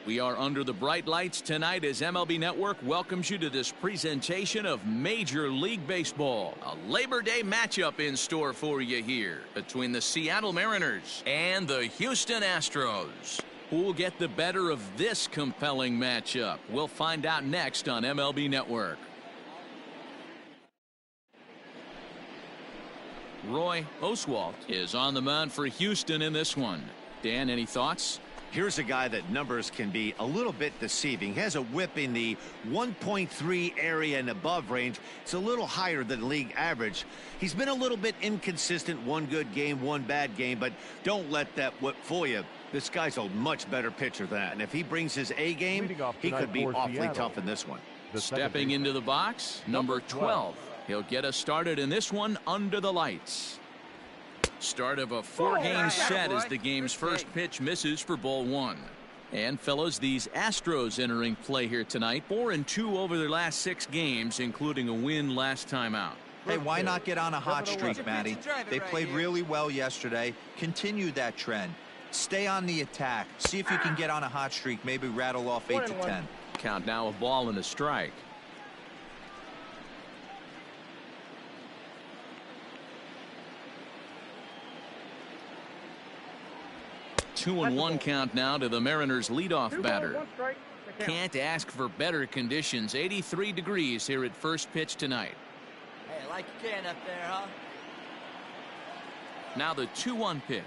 We are under the bright lights tonight as MLB Network welcomes you to this presentation of Major League Baseball. A Labor Day matchup in store for you here between the Seattle Mariners and the Houston Astros. Who will get the better of this compelling matchup? We'll find out next on MLB Network. Roy Oswalt is on the mound for Houston in this one. Dan, any thoughts? Here's a guy that numbers can be a little bit deceiving. He has a whip in the 1.3 area and above range. It's a little higher than league average. He's been a little bit inconsistent. One good game, one bad game, but don't let that whip fool you. This guy's a much better pitcher than that, and if he brings his A game, he could be awfully tough in this one. Stepping into the box, number 12. He'll get us started in this one under the lights. Start of a 4-game set as the game's first pitch misses for ball 1. And fellas, these Astros entering play here tonight, 4-2 over their last 6 games, including a win last time out. Hey, why not get on a hot streak, Matty? They played really well yesterday. Continue that trend. Stay on the attack. See if you can get on a hot streak. Maybe rattle off 8 to 10. Count now, a ball and a strike. Two and one count now to the Mariners leadoff batter. Can't ask for better conditions. 83 degrees here at first pitch tonight. Hey, like you can up there, huh? Now the 2-1 pitch.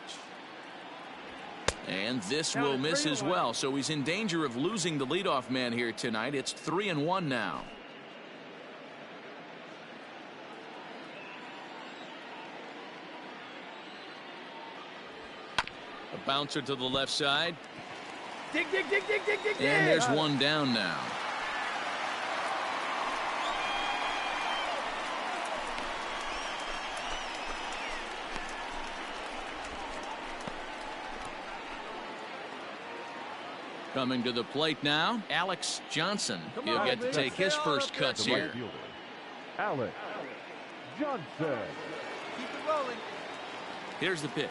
And this will miss as well, so he's in danger of losing the leadoff man here tonight. It's 3-1 now. A bouncer to the left side. Dig, dig, dig, dig, dig, dig, dig. And there's one down now. Coming to the plate now, Alex Johnson. He'll get to take his first cuts here. Alex Johnson. Keep it rolling. Here's the pitch.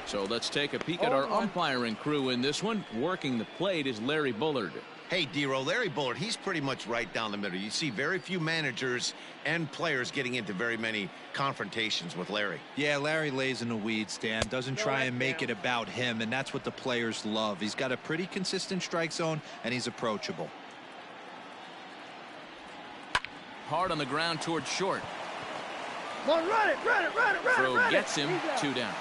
So let's take a peek at our umpiring crew in this one. Working the plate is Larry Bullard. Hey, D-Roll, Larry Bullard, he's pretty much right down the middle. You see very few managers and players getting into very many confrontations with Larry. Yeah, Larry lays in the weeds, Dan. Doesn't try and make it about him, and that's what the players love. He's got a pretty consistent strike zone, and he's approachable. Hard on the ground towards short. Run it, run it, run it, run Throw it, run gets it. him, 2 down.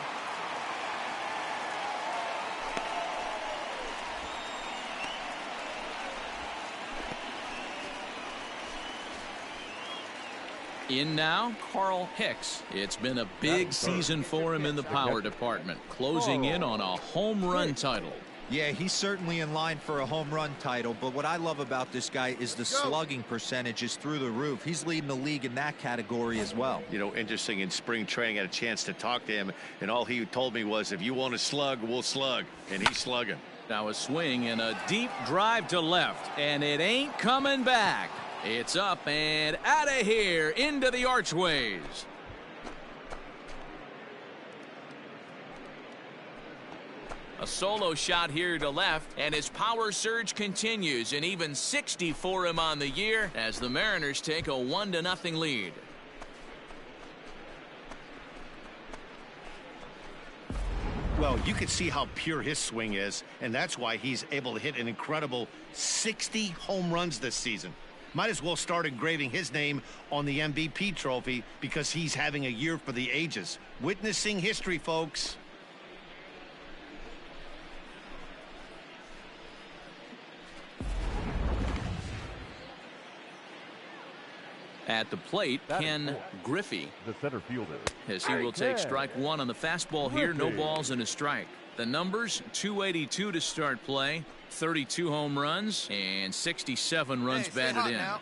In now, Carl Hicks. It's been a big season for him in the power department, closing in on a home run title. Yeah, he's certainly in line for a home run title, but what I love about this guy is the slugging percentage is through the roof. He's leading the league in that category as well. You know, interesting, in spring training, I had a chance to talk to him, and all he told me was, if you want to slug, we'll slug, and he's slugging. Now a swing and a deep drive to left, and it ain't coming back. It's up and out of here into the archways. A solo shot here to left, and his power surge continues, and even 60 for him on the year as the Mariners take a 1-0 lead. Well, you can see how pure his swing is, and that's why he's able to hit an incredible 60 home runs this season. Might as well start engraving his name on the MVP trophy because he's having a year for the ages. Witnessing history, folks. At the plate, Ken Griffey, the center fielder, as he will take strike 1 on the fastball here. No balls and a strike. The numbers: 282 to start play, 32 home runs, and 67 runs batted in. Now.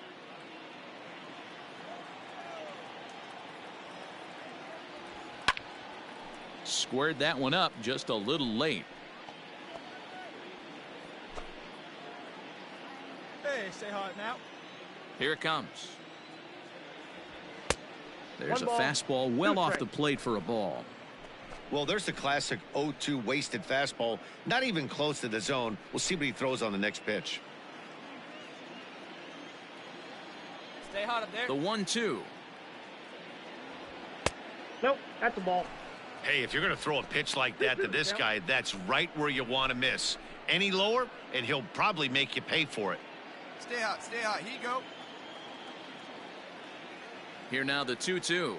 Squared that one up just a little late. Hey, stay hot now. Here it comes. There's a fastball well off the plate for a ball. Well, there's the classic 0-2 wasted fastball, not even close to the zone. We'll see what he throws on the next pitch. Stay hot up there. The 1-2. Nope, that's the ball. Hey, if you're going to throw a pitch like that to this guy, that's right where you want to miss. Any lower, and he'll probably make you pay for it. Stay hot, stay hot. Here you go. Here now the 2-2.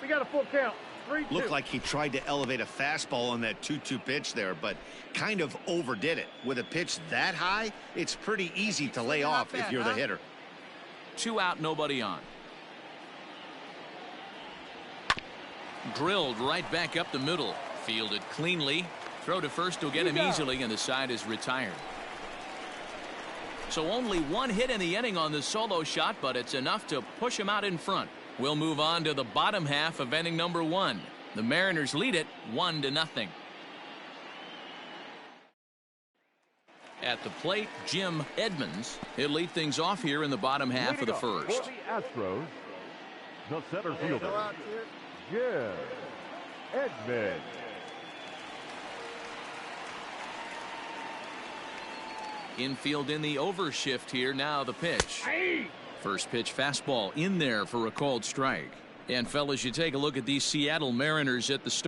We got a full count. 3-2. Looked like he tried to elevate a fastball on that 2-2 pitch there, but kind of overdid it. With a pitch that high, it's pretty easy to lay off if you're the hitter. 2 out, nobody on. Drilled right back up the middle. Fielded cleanly. Throw to first will get him easily, and the side is retired. So only 1 hit in the inning on the solo shot, but it's enough to push him out in front. We'll move on to the bottom half of inning number 1. The Mariners lead it 1-0. At the plate, Jim Edmonds. He'll lead things off here in the bottom half of the first. For the Astros, the center fielder, Jim Edmonds. Infield in the overshift here. Now the pitch. First pitch fastball in there for a called strike. And fellas, you take a look at these Seattle Mariners at the start.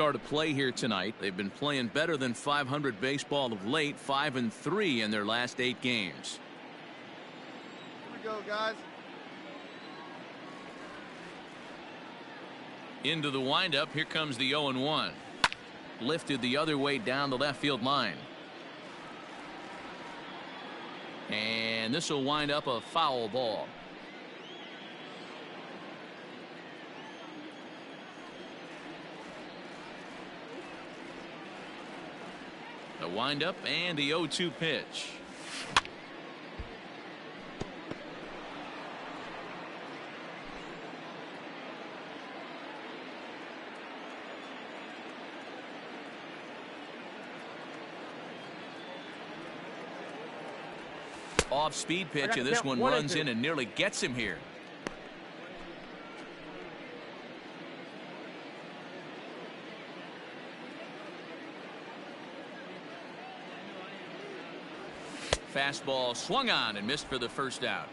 To play here tonight. They've been playing better than 500 baseball of late. 5-3 in their last 8 games. Here we go, guys. Into the windup. Here comes the 0-1. Lifted the other way down the left field line. And this will wind up a foul ball. The windup and the 0-2 pitch. Off speed pitch, and this one runs in and nearly gets him here. Fastball swung on and missed for the first out.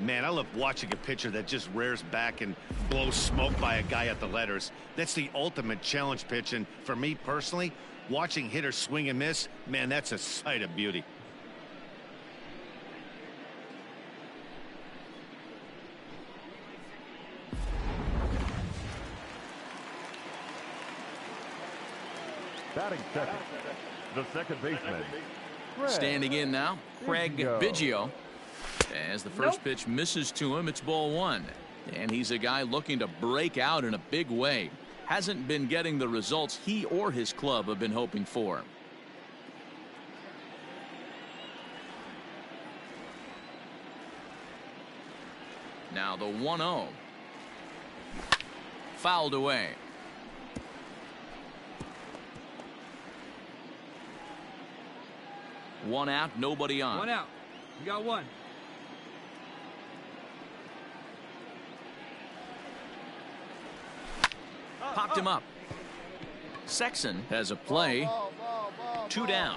Man, I love watching a pitcher that just rears back and blows smoke by a guy at the letters. That's the ultimate challenge pitch, and for me personally, watching hitters swing and miss, man, that's a sight of beauty. Batting second, the second baseman. Standing in now, Craig Biggio. As the first pitch misses to him, it's ball one. And he's a guy looking to break out in a big way. Hasn't been getting the results he or his club have been hoping for. Now the 1-0. Fouled away. One out, nobody on. One out. You got one. Popped him up. Sexton has a play. Two down.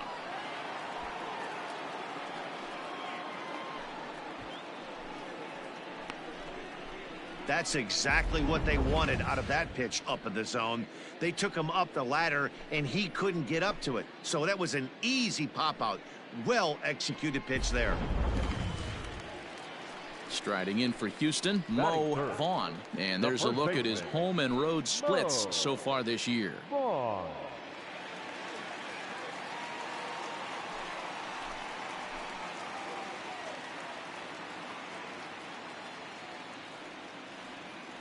That's exactly what they wanted out of that pitch up in the zone. They took him up the ladder, and he couldn't get up to it. So that was an easy pop-out. Well-executed pitch there. Striding in for Houston, Mo Vaughn. And there's a look at his home and road splits so far this year.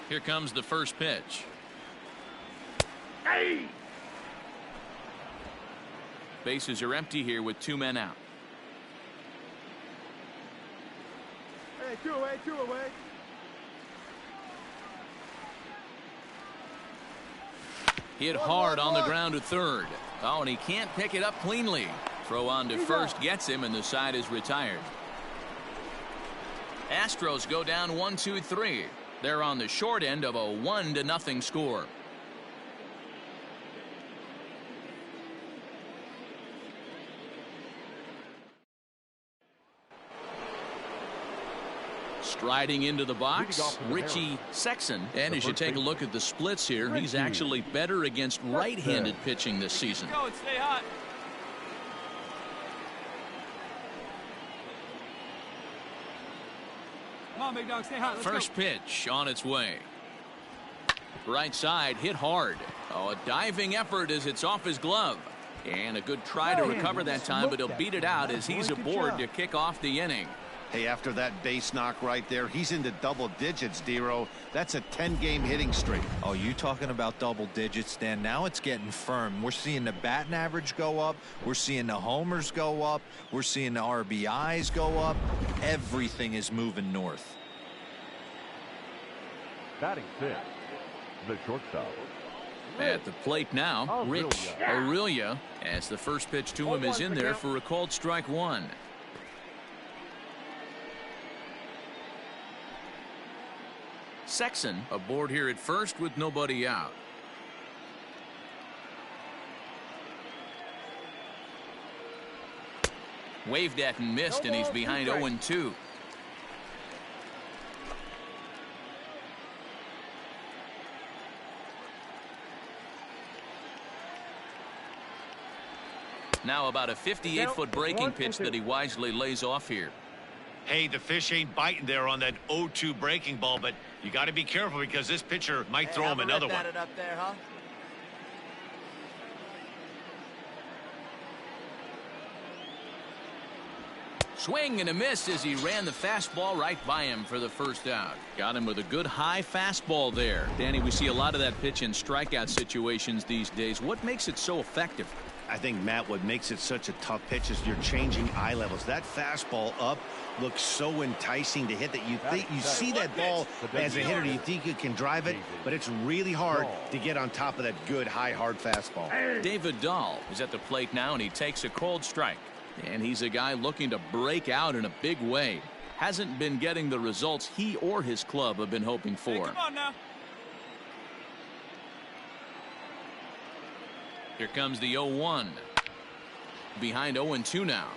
Here comes the first pitch. Hey! Bases are empty here with two men out. Hey, two away, two away. Hit hard on the ground to third. Oh, and he can't pick it up cleanly. Throw on to first gets him, and the side is retired. Astros go down 1-2-3. They're on the short end of a 1-0 score. Striding into the box, Reggie Sanders. And as you take a look at the splits here, he's actually better against right-handed pitching this season. Go and stay hot. Come on, big dog, stay hot. Let's First go. pitch on its way. Right side hit hard. Oh, a diving effort as it's off his glove. And a good try to recover that time, but he'll beat it out as he's aboard to kick off the inning. Hey, after that base knock right there, he's into double digits, Dero. That's a 10-game hitting streak. Oh, you talking about double digits, Dan? Now it's getting firm. We're seeing the batting average go up. We're seeing the homers go up. We're seeing the RBIs go up. Everything is moving north. Batting fifth, the shortstop. At the plate now, Rich Aurelia, as the first pitch to him is in there for a called strike one. Sexton aboard here at first with nobody out. Waved at and missed, and he's behind 0-2. Now about a 58-foot breaking pitch that he wisely lays off here. Hey, the fish ain't biting there on that 0-2 breaking ball, but you got to be careful because this pitcher might throw him another one. It up there, huh? Swing and a miss as he ran the fastball right by him for the first out. Got him with a good high fastball there. Danny, we see a lot of that pitch in strikeout situations these days. What makes it so effective? I think, Matt, what makes it such a tough pitch is you're changing eye levels. That fastball up looks so enticing to hit that you think you see that ball as a hitter, you think you can drive it, but it's really hard to get on top of that good high hard fastball. David Dahl is at the plate now, and he takes a cold strike. And he's a guy looking to break out in a big way. Hasn't been getting the results he or his club have been hoping for. Hey, come on now. Here comes the 0-1. Behind 0-2 now.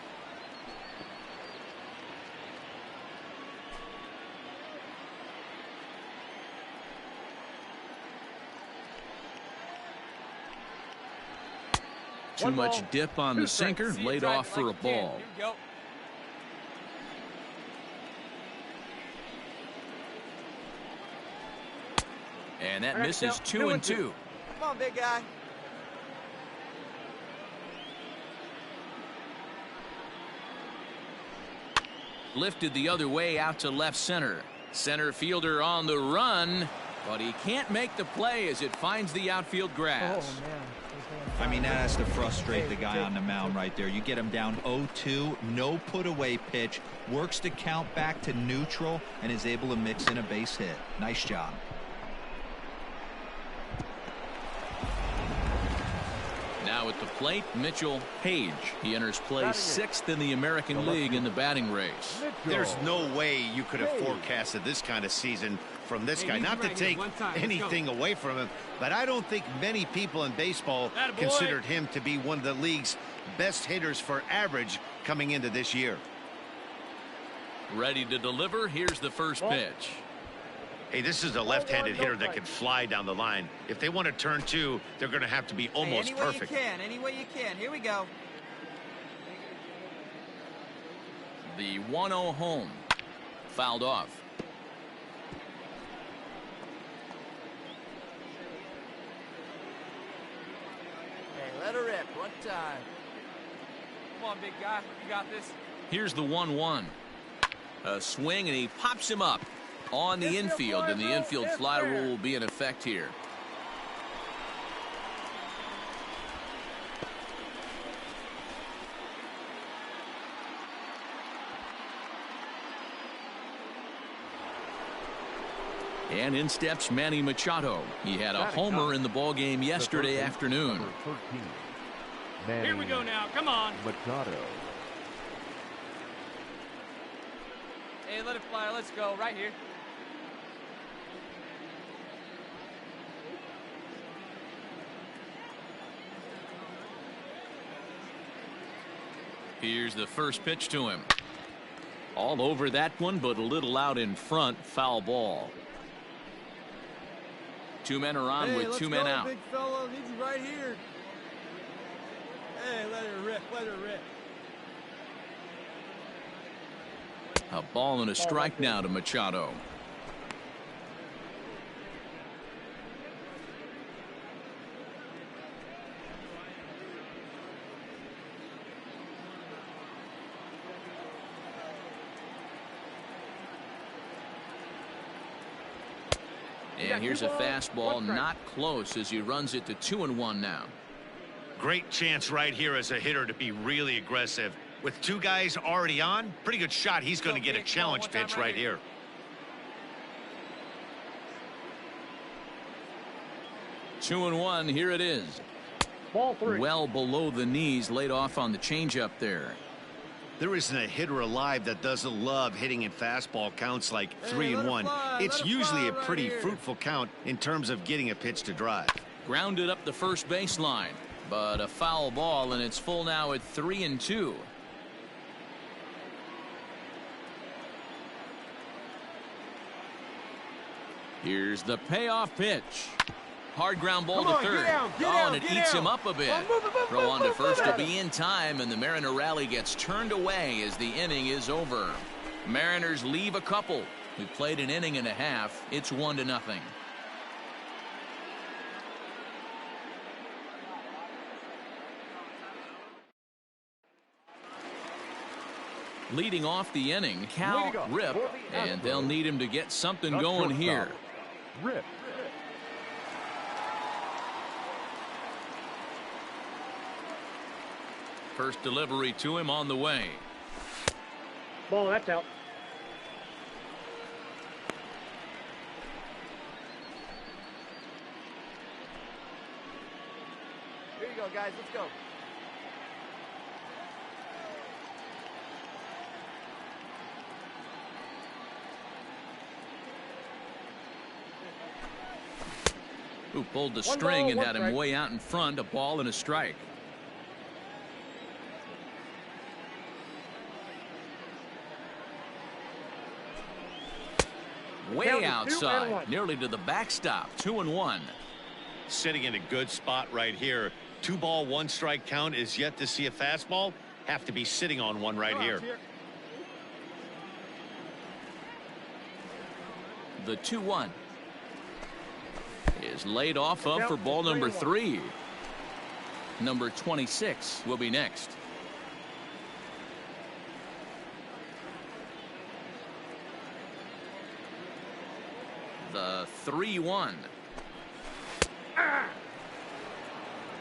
Too much dip on the sinker, laid off for a ball. Here we go. And that misses 2-2. Come on, big guy. lifted the other way out to left center. Center fielder on the run, but he can't make the play as it finds the outfield grass. Oh, man. I mean, that has to frustrate the guy on the mound right there. You get him down 0-2, no put away pitch, works the count back to neutral, and is able to mix in a base hit. Nice job. Now at the plate, Mitchell Page. He enters play 6th in the American League in the batting race. There's no way you could have forecasted this kind of season from this guy. Not to take anything away from him, but I don't think many people in baseball considered him to be one of the league's best hitters for average coming into this year. Ready to deliver. Here's the first pitch. Hey, this is a left-handed hitter that can fly down the line. If they want to turn two, they're going to have to be almost perfect. Any way you can. Here we go. The 1-0 home. Fouled off. Hey, let her rip. One time. Come on, big guy. You got this. Here's the 1-1. A swing, and he pops him up on the infield, and the infield fly rule will be in effect here. And in steps Manny Machado. He had a homer in the ballgame yesterday afternoon. Here we go now. Come on. Machado. Hey, let it fly. Let's go. Right here. Here's the first pitch to him. All over that one, but a little out in front. Foul ball. Two men are on with two men out. Big fella, need you right here. Hey, let her rip. Let her rip. A ball and a strike now to Machado. And here's a fastball, not close, as he runs it to 2-1 now. Great chance right here as a hitter to be really aggressive. With two guys already on, pretty good shot. He's going to get a challenge pitch right here. Two and one. Here it is. Ball 3. Well below the knees, laid off on the changeup there. There isn't a hitter alive that doesn't love hitting in fastball counts like 3-1. It's usually a pretty fruitful count in terms of getting a pitch to drive. Grounded up the first baseline, but a foul ball, and it's full now at 3-2. Here's the payoff pitch. Hard ground ball to third. And it eats him up a bit. Throw on to first will be in time, and the Mariner rally gets turned away as the inning is over. Mariners leave a couple. We played an inning and a half. It's 1-0. Leading off the inning, Cal Rip, and they'll need him to get something going here. Rip. First delivery to him on the way. Ball, that's out. Here you go, guys. Let's go. Who pulled the string and had him way out in front. A ball and a strike. Way outside, nearly to the backstop. 2-1. Sitting in a good spot right here. 2-ball, 1-strike count is yet to see a fastball. Have to be sitting on one right here. The 2-1 is laid off of for ball number 3. Number 26 will be next. 3-1.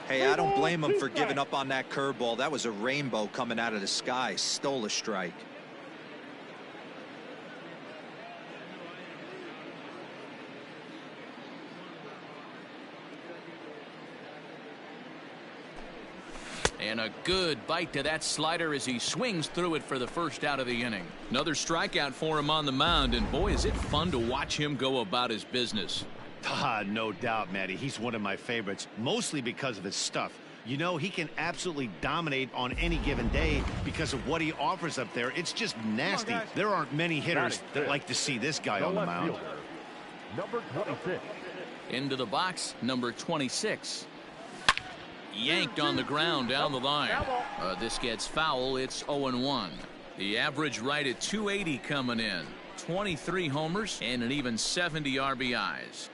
Hey, I don't blame him for giving up on that curveball. That was a rainbow coming out of the sky. Stole a strike. And a good bite to that slider as he swings through it for the first out of the inning. Another strikeout for him on the mound, and boy, is it fun to watch him go about his business. No doubt, Matty. He's one of my favorites, mostly because of his stuff. You know, he can absolutely dominate on any given day because of what he offers up there. It's just nasty. There aren't many hitters that like to see this guy on the mound. Number 26. Into the box, number 26. Yanked on the ground down the line. This gets foul. It's 0-1. The average right at 280 coming in. 23 homers and an even 70 RBIs.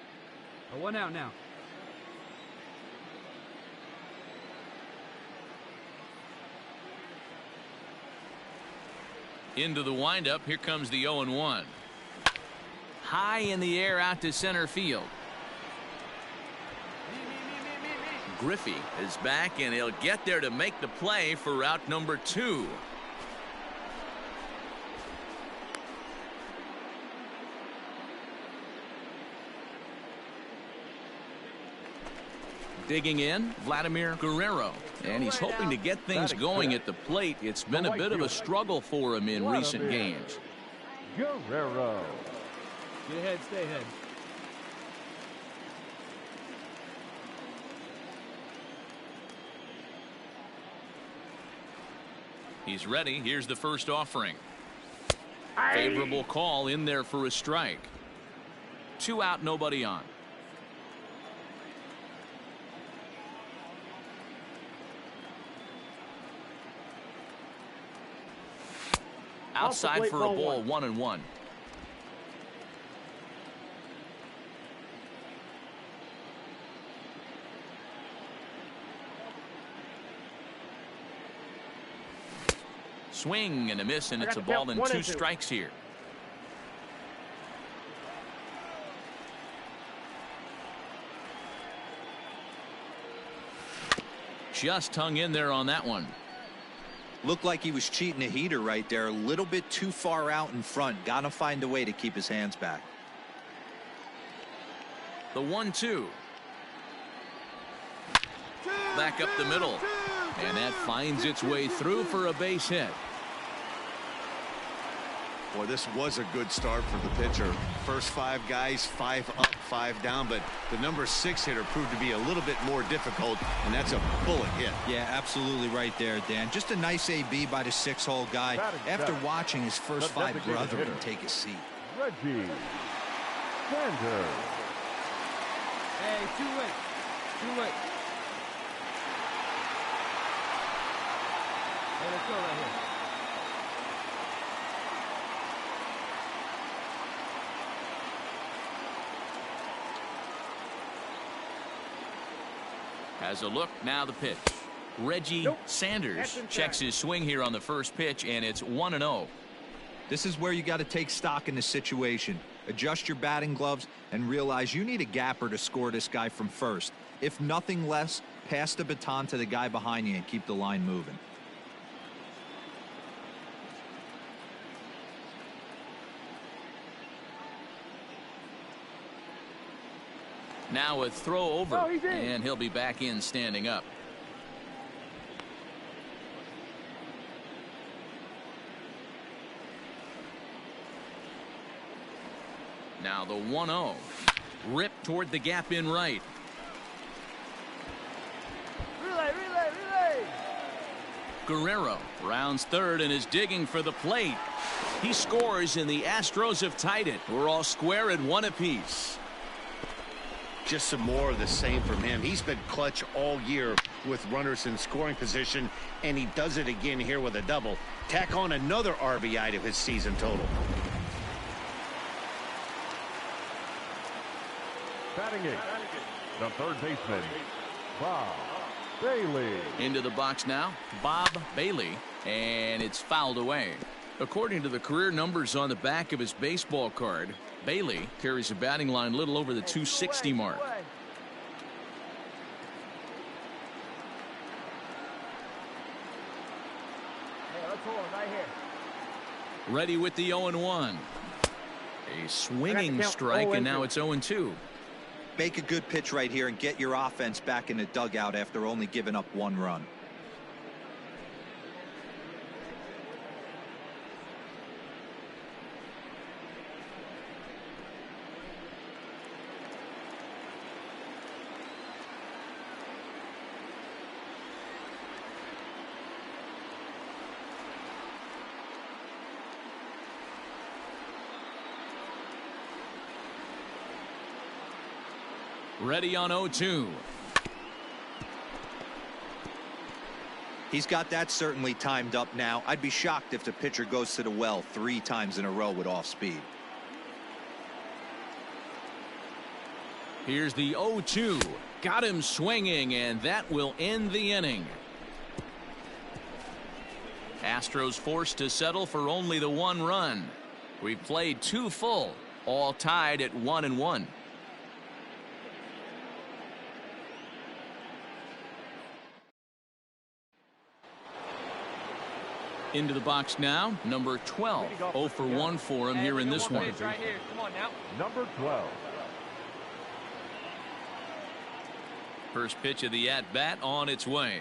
1 out now. Into the windup. Here comes the 0-1. High in the air out to center field. Griffey is back, and he'll get there to make the play for route number 2. Digging in, Vladimir Guerrero, and he's hoping to get things going at the plate. It's been a bit of a struggle for him in recent games. Guerrero. Get ahead, stay ahead. He's ready. Here's the first offering. Favorable call in there for a strike. 2 out, nobody on. Outside for a ball, 1-1. Swing and a miss, and it's a ball and 2 strikes here. Just hung in there on that one. Looked like he was cheating a heater right there. A little bit too far out in front. Got to find a way to keep his hands back. The 1-2. Back up the middle. And that finds its way through for a base hit. Boy, this was a good start for the pitcher. First 5 guys, 5 up, 5 down, but the number 6 hitter proved to be a little bit more difficult, and that's a bullet hit. Yeah, absolutely right there, Dan. Just a nice AB by the 6-hole guy after watching his first 5 brethren take a seat. Reggie Sanders. Hey, too late. Too late. Hey, let's go right here. Has a look, now the pitch. Reggie Sanders checks his swing here on the first pitch, and it's 1-0. This is where you got to take stock in the situation. Adjust your batting gloves and realize you need a gapper to score this guy from first. If nothing less, pass the baton to the guy behind you and keep the line moving. Now a throw over, and he'll be back in standing up. Now the 1-0. Rip toward the gap in right. Relay. Guerrero rounds third and is digging for the plate. He scores, and the Astros have tied it. We're all square at 1 apiece. Just some more of the same from him. He's been clutch all year with runners in scoring position, and he does it again here with a double. Tack on another RBI to his season total. Batting 8, the third baseman, Bob Bailey. Into the box now, Bob Bailey, and it's fouled away. According to the career numbers on the back of his baseball card, Bailey carries a batting line a little over the 260 mark. Hey, let's hold him right here. Ready with the 0-1. A swinging strike, and now it's 0-2. Make a good pitch right here and get your offense back in the dugout after only giving up 1 run. Ready on 0-2. He's got that certainly timed up now. I'd be shocked if the pitcher goes to the well 3 times in a row with off speed. Here's the 0-2. Got him swinging, and that will end the inning. Astros forced to settle for only the 1 run. We've played 2 full, all tied at 1-1. Into the box now, number 12. 0 for 1 for him here in this one. Right here. Come on now. Number 12. First pitch of the at-bat on its way.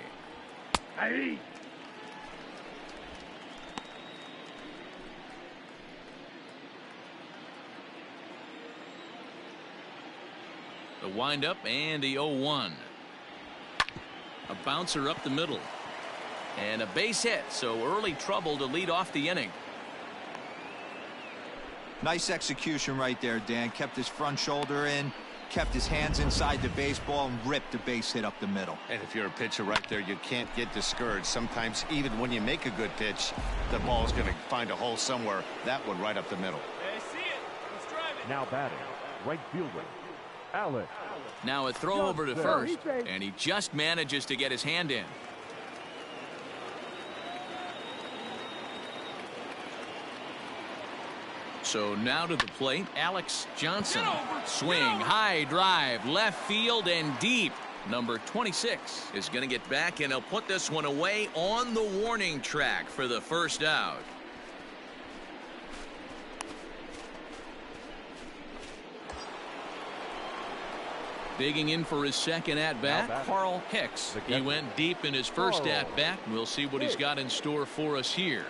Hey. The windup and the 0-1. A bouncer up the middle. And a base hit, so early trouble to lead off the inning. Nice execution right there, Dan. Kept his front shoulder in, kept his hands inside the baseball, and ripped a base hit up the middle. And if you're a pitcher right there, you can't get discouraged. Sometimes even when you make a good pitch, the ball's going to find a hole somewhere. That one right up the middle. Hey, see it. Let's drive it. Now batting, right fielder, Alex. Now a throw over to first, and he just manages to get his hand in. So now to the plate, Alex Johnson. Swing, high drive, left field and deep. Number 26 is going to get back, and he'll put this one away on the warning track for the first out. Digging in for his second at-bat, Carl Hicks. He went deep in his first at-bat. We'll see what he's got in store for us here.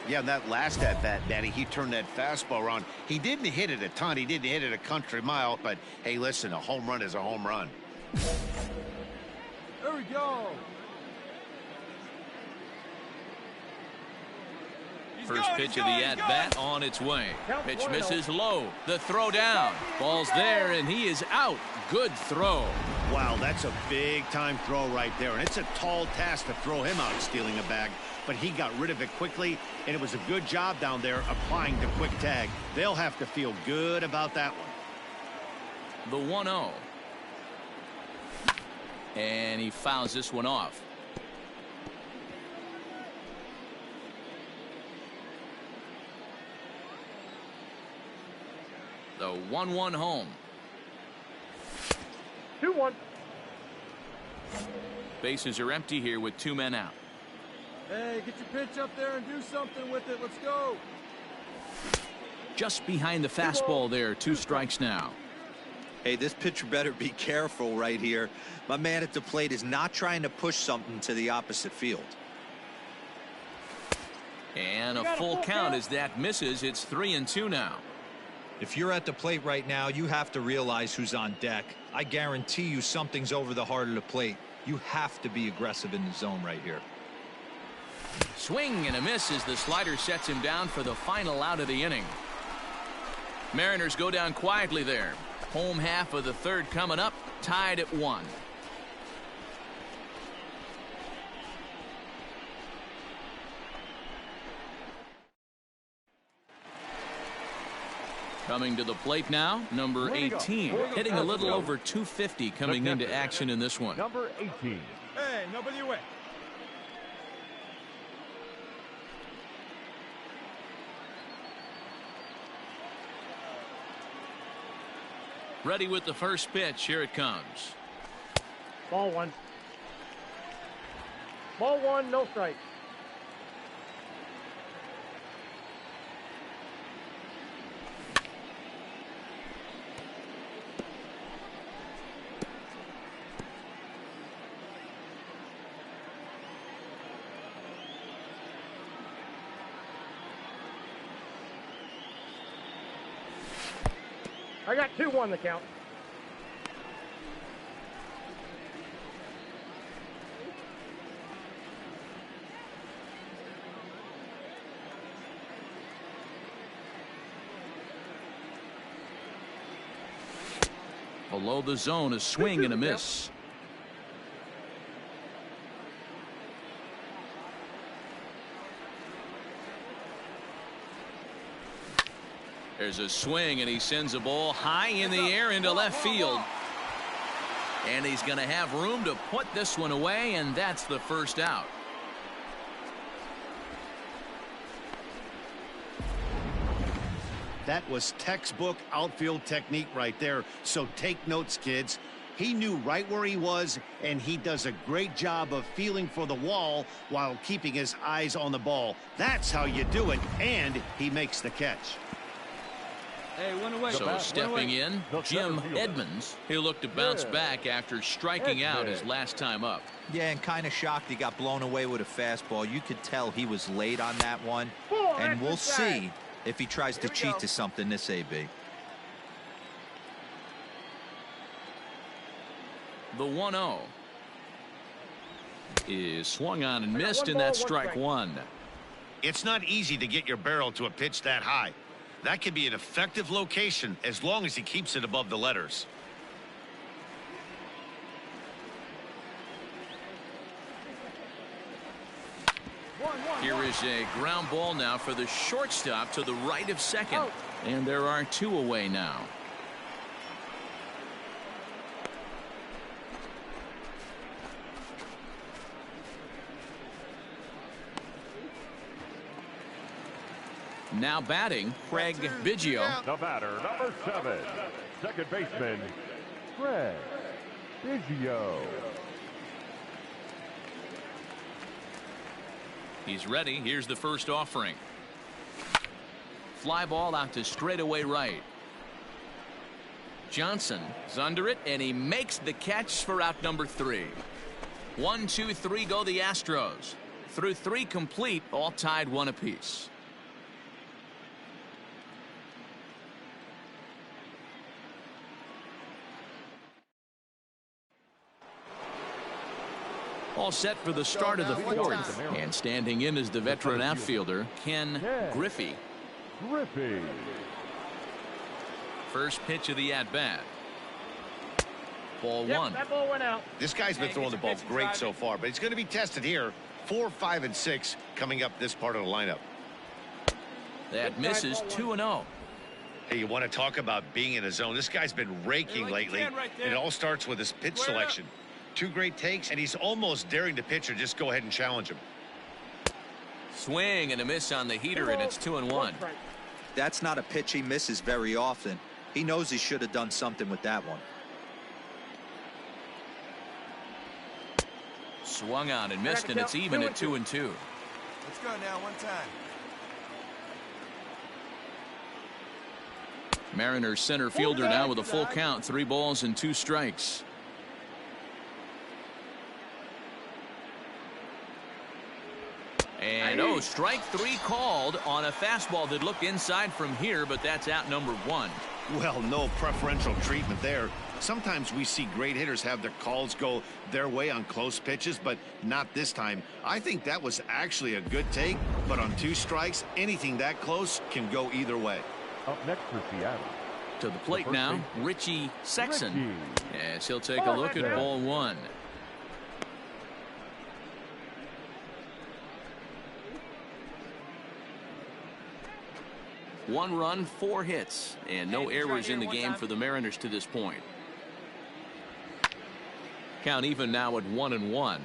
Yeah, that last at-bat, Danny, he turned that fastball around. He didn't hit it a ton. He didn't hit it a country mile. But, hey, listen, a home run is a home run. There we go. First pitch of the at-bat on its way. Pitch misses low. The throw down. Ball's there, and he is out. Good throw. Wow, that's a big-time throw right there. And it's a tall task to throw him out stealing a bag. But he got rid of it quickly, and it was a good job down there applying the quick tag. They'll have to feel good about that one. The 1-0. And he fouls this one off. The 1-1 home. 2-1. Bases are empty here with 2 men out. Hey, get your pitch up there and do something with it. Let's go. Just behind the fastball there. 2 strikes now. Hey, this pitcher better be careful right here. My man at the plate is not trying to push something to the opposite field. And a full count as that misses. It's 3-2 now. If you're at the plate right now, you have to realize who's on deck. I guarantee you something's over the heart of the plate. You have to be aggressive in the zone right here. Swing and a miss as the slider sets him down for the final out of the inning. Mariners go down quietly there. Home half of the third coming up, tied at 1. Coming to the plate now, number 18, hitting a little over 250 coming into action in this one. Number 18. Hey, nobody away. Ready with the first pitch. Here it comes. Ball one. Ball one, no strike. I got 2-1 the count. Below the zone, a swing and a miss. There's a swing, and he sends a ball high in the air into left field. And he's going to have room to put this one away, and that's the first out. That was textbook outfield technique right there. So take notes, kids. He knew right where he was, and he does a great job of feeling for the wall while keeping his eyes on the ball. That's how you do it, and he makes the catch. Hey, one away. So stepping in, Jim Edmonds. He'll look to bounce back after striking out his last time up. Yeah, and kind of shocked he got blown away with a fastball. You could tell he was late on that one. And we'll see if he tries to cheat to something this AB. The 1-0 is swung on and missed, and that's strike one. It's not easy to get your barrel to a pitch that high. That can be an effective location as long as he keeps it above the letters. Here is a ground ball now for the shortstop to the right of second. And there are two away now. Now batting, Craig Biggio. The batter, number 7, second baseman, Craig Biggio. He's ready. Here's the first offering. Fly ball out to straightaway right. Johnson is under it, and he makes the catch for out number 3. 1, 2, 3 go the Astros. Through 3 complete, all tied 1 apiece. All set for the start of the 4th. And standing in is the veteran outfielder, Ken Griffey. First pitch of the at-bat. Ball 1. That ball went out. This guy's been throwing the ball great so far, but he's going to be tested here. 4, 5, and 6 coming up this part of the lineup. That misses 2-0. Hey, you want to talk about being in a zone? This guy's been raking lately. And it all starts with his pitch selection. 2 great takes, and he's almost daring the pitcher just go ahead and challenge him. Swing and a miss on the heater, and it's 2-1. That's not a pitch he misses very often. He knows he should have done something with that one. Swung on and missed, and it's even at 2-2. Let's go now, one time. Mariners center fielder now with a full count, 3 balls and 2 strikes. And strike 3 called on a fastball that looked inside from here, but that's out number 1. Well, no preferential treatment there. Sometimes we see great hitters have their calls go their way on close pitches, but not this time. I think that was actually a good take, but on 2 strikes, anything that close can go either way. Up next for Seattle. To the plate now, Richie Sanders. As he'll take a look at ball 1. One run, 4 hits, and no errors in the game for the Mariners to this point. Count even now at 1-1.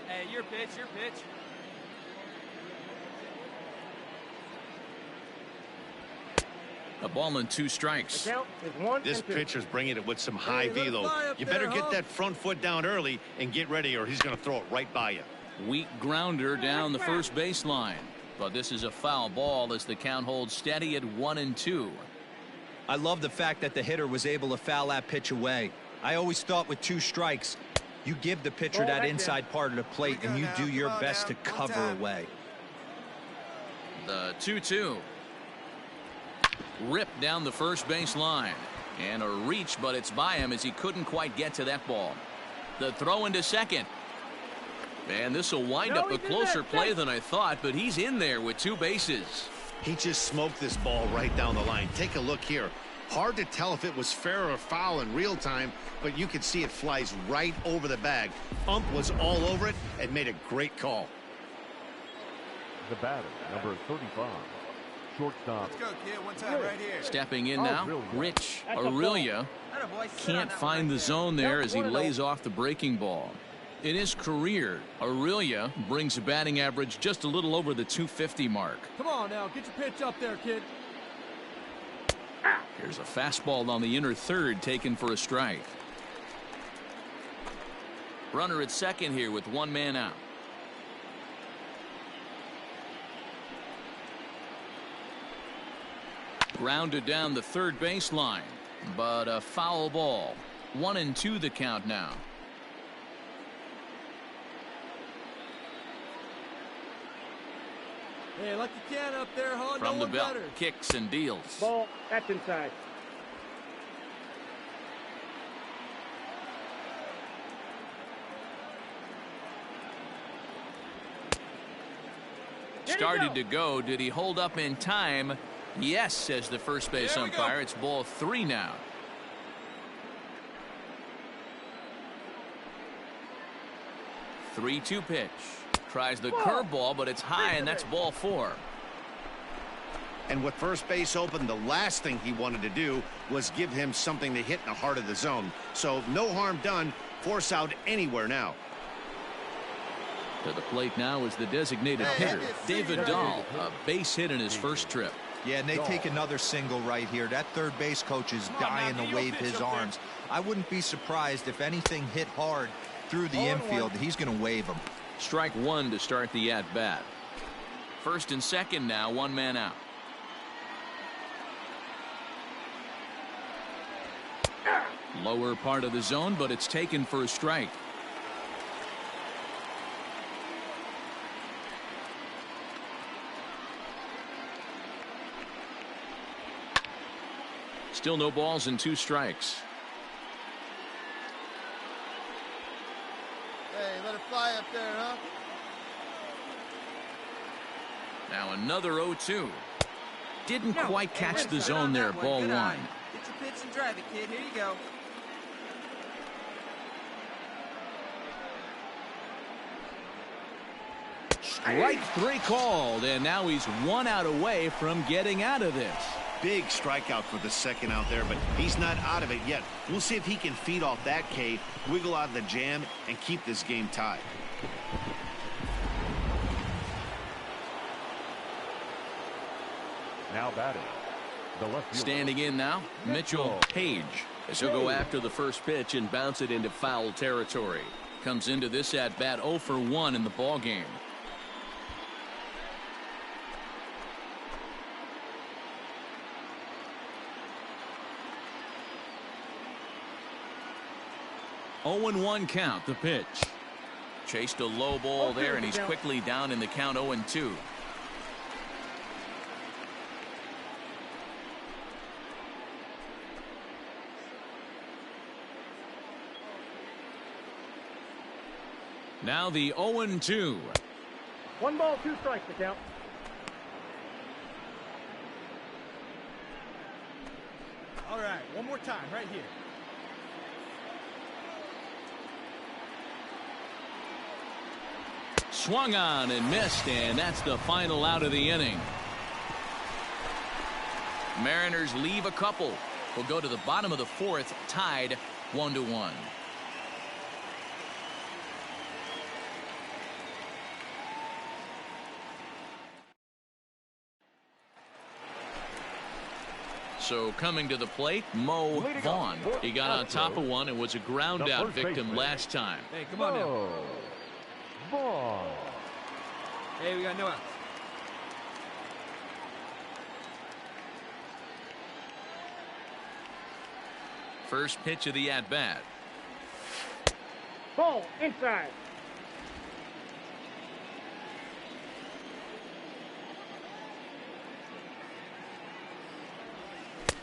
Hey, your pitch, your pitch. A ball and 2 strikes. The count is 1 This and 2. pitcher's bringing it with some high Hey, let it velo. fly up You better there, get huh? that front foot down early and get ready, or he's going to throw it right by you. Weak grounder down the first baseline. But this is a foul ball as the count holds steady at 1 and 2. I love the fact that the hitter was able to foul that pitch away. I always thought with 2 strikes, you give the pitcher Ball that back inside part of the plate Here we and you go do now. your Come on best now. to One cover time. away. The 2-2. Ripped down the first base line. And a reach, but it's by him as he couldn't quite get to that ball. The throw into second. And this will wind up a closer play than I thought, but he's in there with 2 bases. He just smoked this ball right down the line. Take a look here. Hard to tell if it was fair or foul in real time, but you could see it flies right over the bag. Ump was all over it and made a great call. The batter, number 35, shortstop. Let's go, kid. One time right here. Stepping in now, Rich Aurelia can't find the zone there as he lays off the breaking ball. In his career, Aurelia brings a batting average just a little over the 250 mark. Come on now, get your pitch up there, kid. Here's a fastball on the inner third taken for a strike. Runner at second here with 1 man out. Grounded down the third baseline, but a foul ball. 1 and 2 the count now. Hey, like you can up there, huh? From no the one belt, better. kicks and deals. Ball, that's inside. Started to go. Did he hold up in time? Yes, says the first base umpire. It's ball 3 now. Three-two pitch. Tries the curveball, but it's high, and that's ball 4. And with first base open, the last thing he wanted to do was give him something to hit in the heart of the zone. So no harm done. Force out anywhere now. To the plate now is the designated hitter, David Dahl, a base hit in his first trip. Yeah, and they take another single right here. That third base coach is dying to wave his arms. I wouldn't be surprised if anything hit hard through the infield. He's going to wave them. Strike 1 to start the at-bat. First and second now, 1 man out. Lower part of the zone, but it's taken for a strike. Still no balls and 2 strikes. Hey, let it fly up there, huh? Now another 0-2. Didn't quite catch the zone there. Ball 1. Get your pitch and drive it, kid. Here you go. Strike 3 called, and now he's 1 out away from getting out of this. Big strikeout for the second out there, but he's not out of it yet. We'll see if he can feed off that K, wiggle out of the jam, and keep this game tied. Now batting, the left fielder. Standing in now, Mitchell Page, as he'll go after the first pitch and bounce it into foul territory. Comes into this at bat 0 for 1 in the ball game. Oh and 1 count. The pitch. Chased a low ball there, and he's quickly down in the count 0 and 2. Now the 0 and 2. 1 ball, 2 strikes to count. All right, one more time, right here. Swung on and missed, and that's the final out of the inning. Mariners leave a couple. We'll go to the bottom of the 4th, tied 1-1. So coming to the plate, Mo Vaughn. He got on top of one and was a ground out victim last time. Hey, come on now. Vaughn. Hey, we got no outs. First pitch of the at-bat. Ball inside.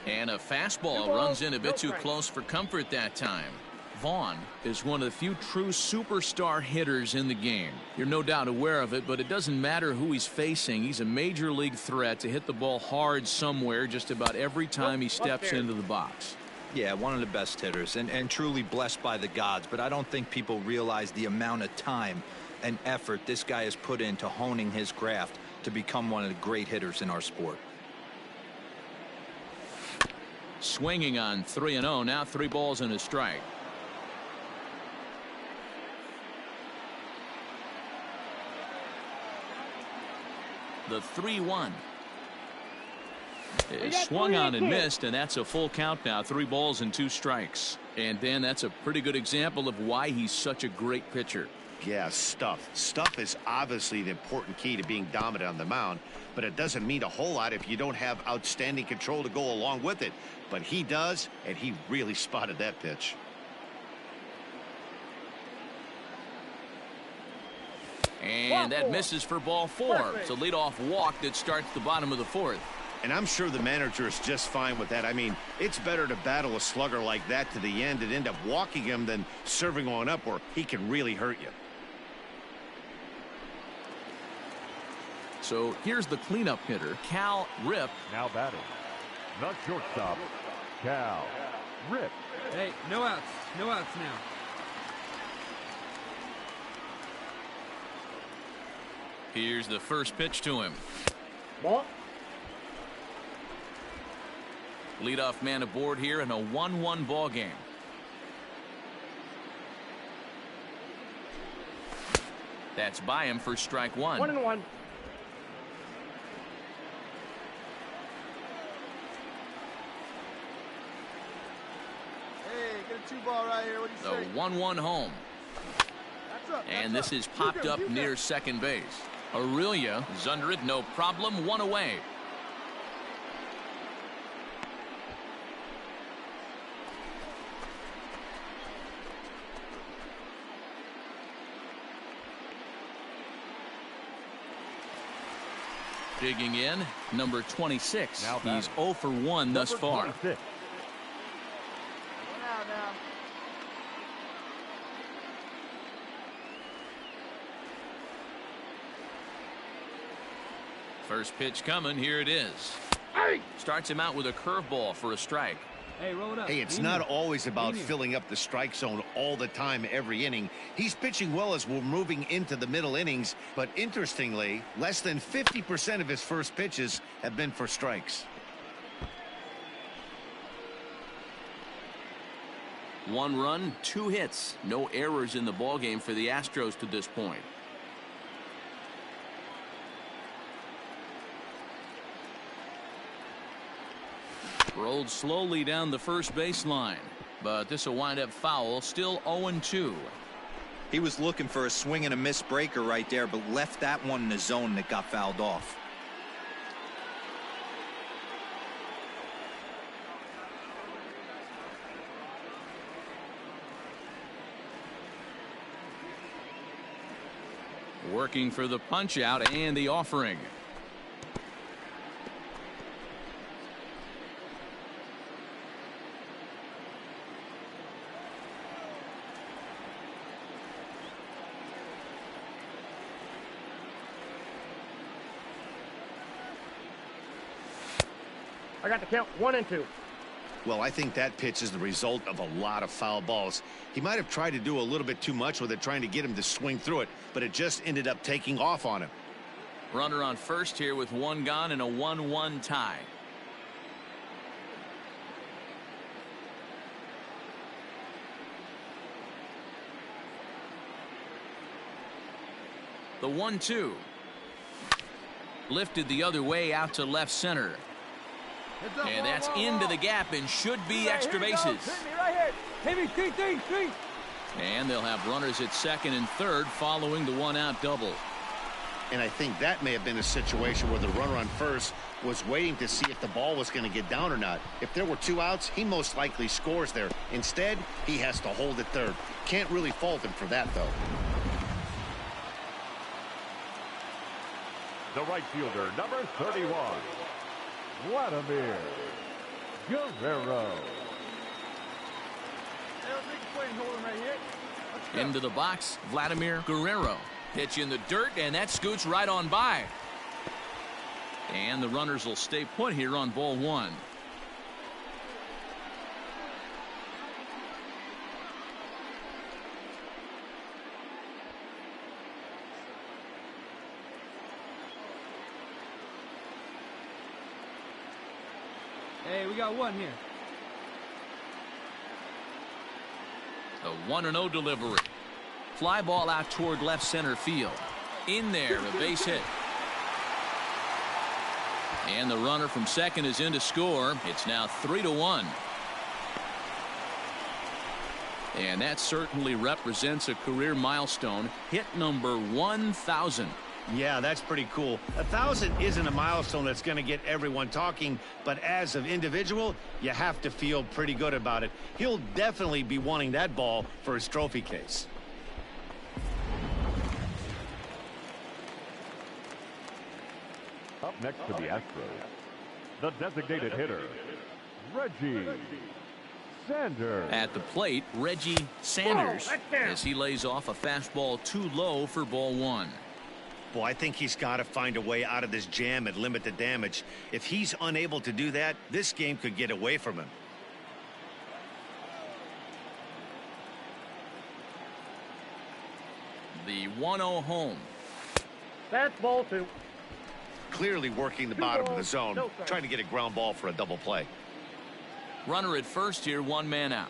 And a fastball runs in a bit too close for comfort that time. Vaughn is one of the few true superstar hitters in the game. You're no doubt aware of it, but it doesn't matter who he's facing. He's a major league threat to hit the ball hard somewhere just about every time he steps into the box. Yeah, one of the best hitters and truly blessed by the gods, but I don't think people realize the amount of time and effort this guy has put into honing his craft to become one of the great hitters in our sport. Swinging on 3-0, now 3 balls and a strike. The 3-1 is swung on and missed, and that's a full count now. 3 balls and 2 strikes. And Dan, that's a pretty good example of why he's such a great pitcher. Yeah, stuff. Stuff is obviously the important key to being dominant on the mound, but it doesn't mean a whole lot if you don't have outstanding control to go along with it. But he does, and he really spotted that pitch. And that misses for ball 4. It's a leadoff walk that starts the bottom of the 4th. And I'm sure the manager is just fine with that. I mean, it's better to battle a slugger like that to the end and end up walking him than serving on up where he can really hurt you. So here's the cleanup hitter, Cal Rip. Now batting. The shortstop, Cal Rip. Hey, no outs. No outs now. Here's the first pitch to him. Ball. Leadoff man aboard here in a 1-1 ball game. That's by him for strike 1. 1-1. Hey, get a 2-ball right here. What do you say? The 1-1 home. That's up. And this is popped up near second base. Aurelia is under it, no problem. 1 away. Digging in, number 26. Now He's 0 for 1 thus far. 26. One out now. First pitch coming. Here it is. Starts him out with a curveball for a strike. Hey, roll it up. Hey, it's not always about filling up the strike zone all the time every inning. He's pitching well as we're moving into the middle innings, but interestingly, less than 50% of his first pitches have been for strikes. 1 run, 2 hits. No errors in the ballgame for the Astros to this point. Rolled slowly down the first baseline, but this will wind up foul. Still 0-2. He was looking for a swing and a miss breaker right there, but left that one in the zone that got fouled off. Working for the punch out and the offering. I got the count. 1-2. Well, I think that pitch is the result of a lot of foul balls. He might have tried to do a little bit too much with it, trying to get him to swing through it, but it just ended up taking off on him. Runner on first here with 1 gone and a 1-1 tie. The 1-2. Lifted the other way out to left center. And that's into the gap and should be extra bases. Hit me right here. Hit me, street. And they'll have runners at second and third following the one-out double. And I think that may have been a situation where the runner on first was waiting to see if the ball was going to get down or not. If there were 2 outs, he most likely scores there. Instead, he has to hold at third. Can't really fault him for that, though. The right fielder, number 31, Vladimir Guerrero. Into the box, Vladimir Guerrero. Pitch in the dirt, and that scoots right on by. And the runners will stay put here on ball 1. Hey, we got one here. The 1-0 delivery. Fly ball out toward left center field. In there, a base hit. And the runner from second is in to score. It's now 3-1. And that certainly represents a career milestone. Hit number 1,000. Yeah, that's pretty cool. 1,000 isn't a milestone that's going to get everyone talking, but as an individual, you have to feel pretty good about it. He'll definitely be wanting that ball for his trophy case. Up next to the Astros, the designated hitter, Reggie Sanders. At the plate, Reggie Sanders, as he lays off a fastball too low for ball 1. Boy, I think he's got to find a way out of this jam and limit the damage. If he's unable to do that, this game could get away from him. The 1-0 home. That's ball 2. Clearly working the bottom of the zone, trying to get a ground ball for a double play. Runner at first here, 1 man out.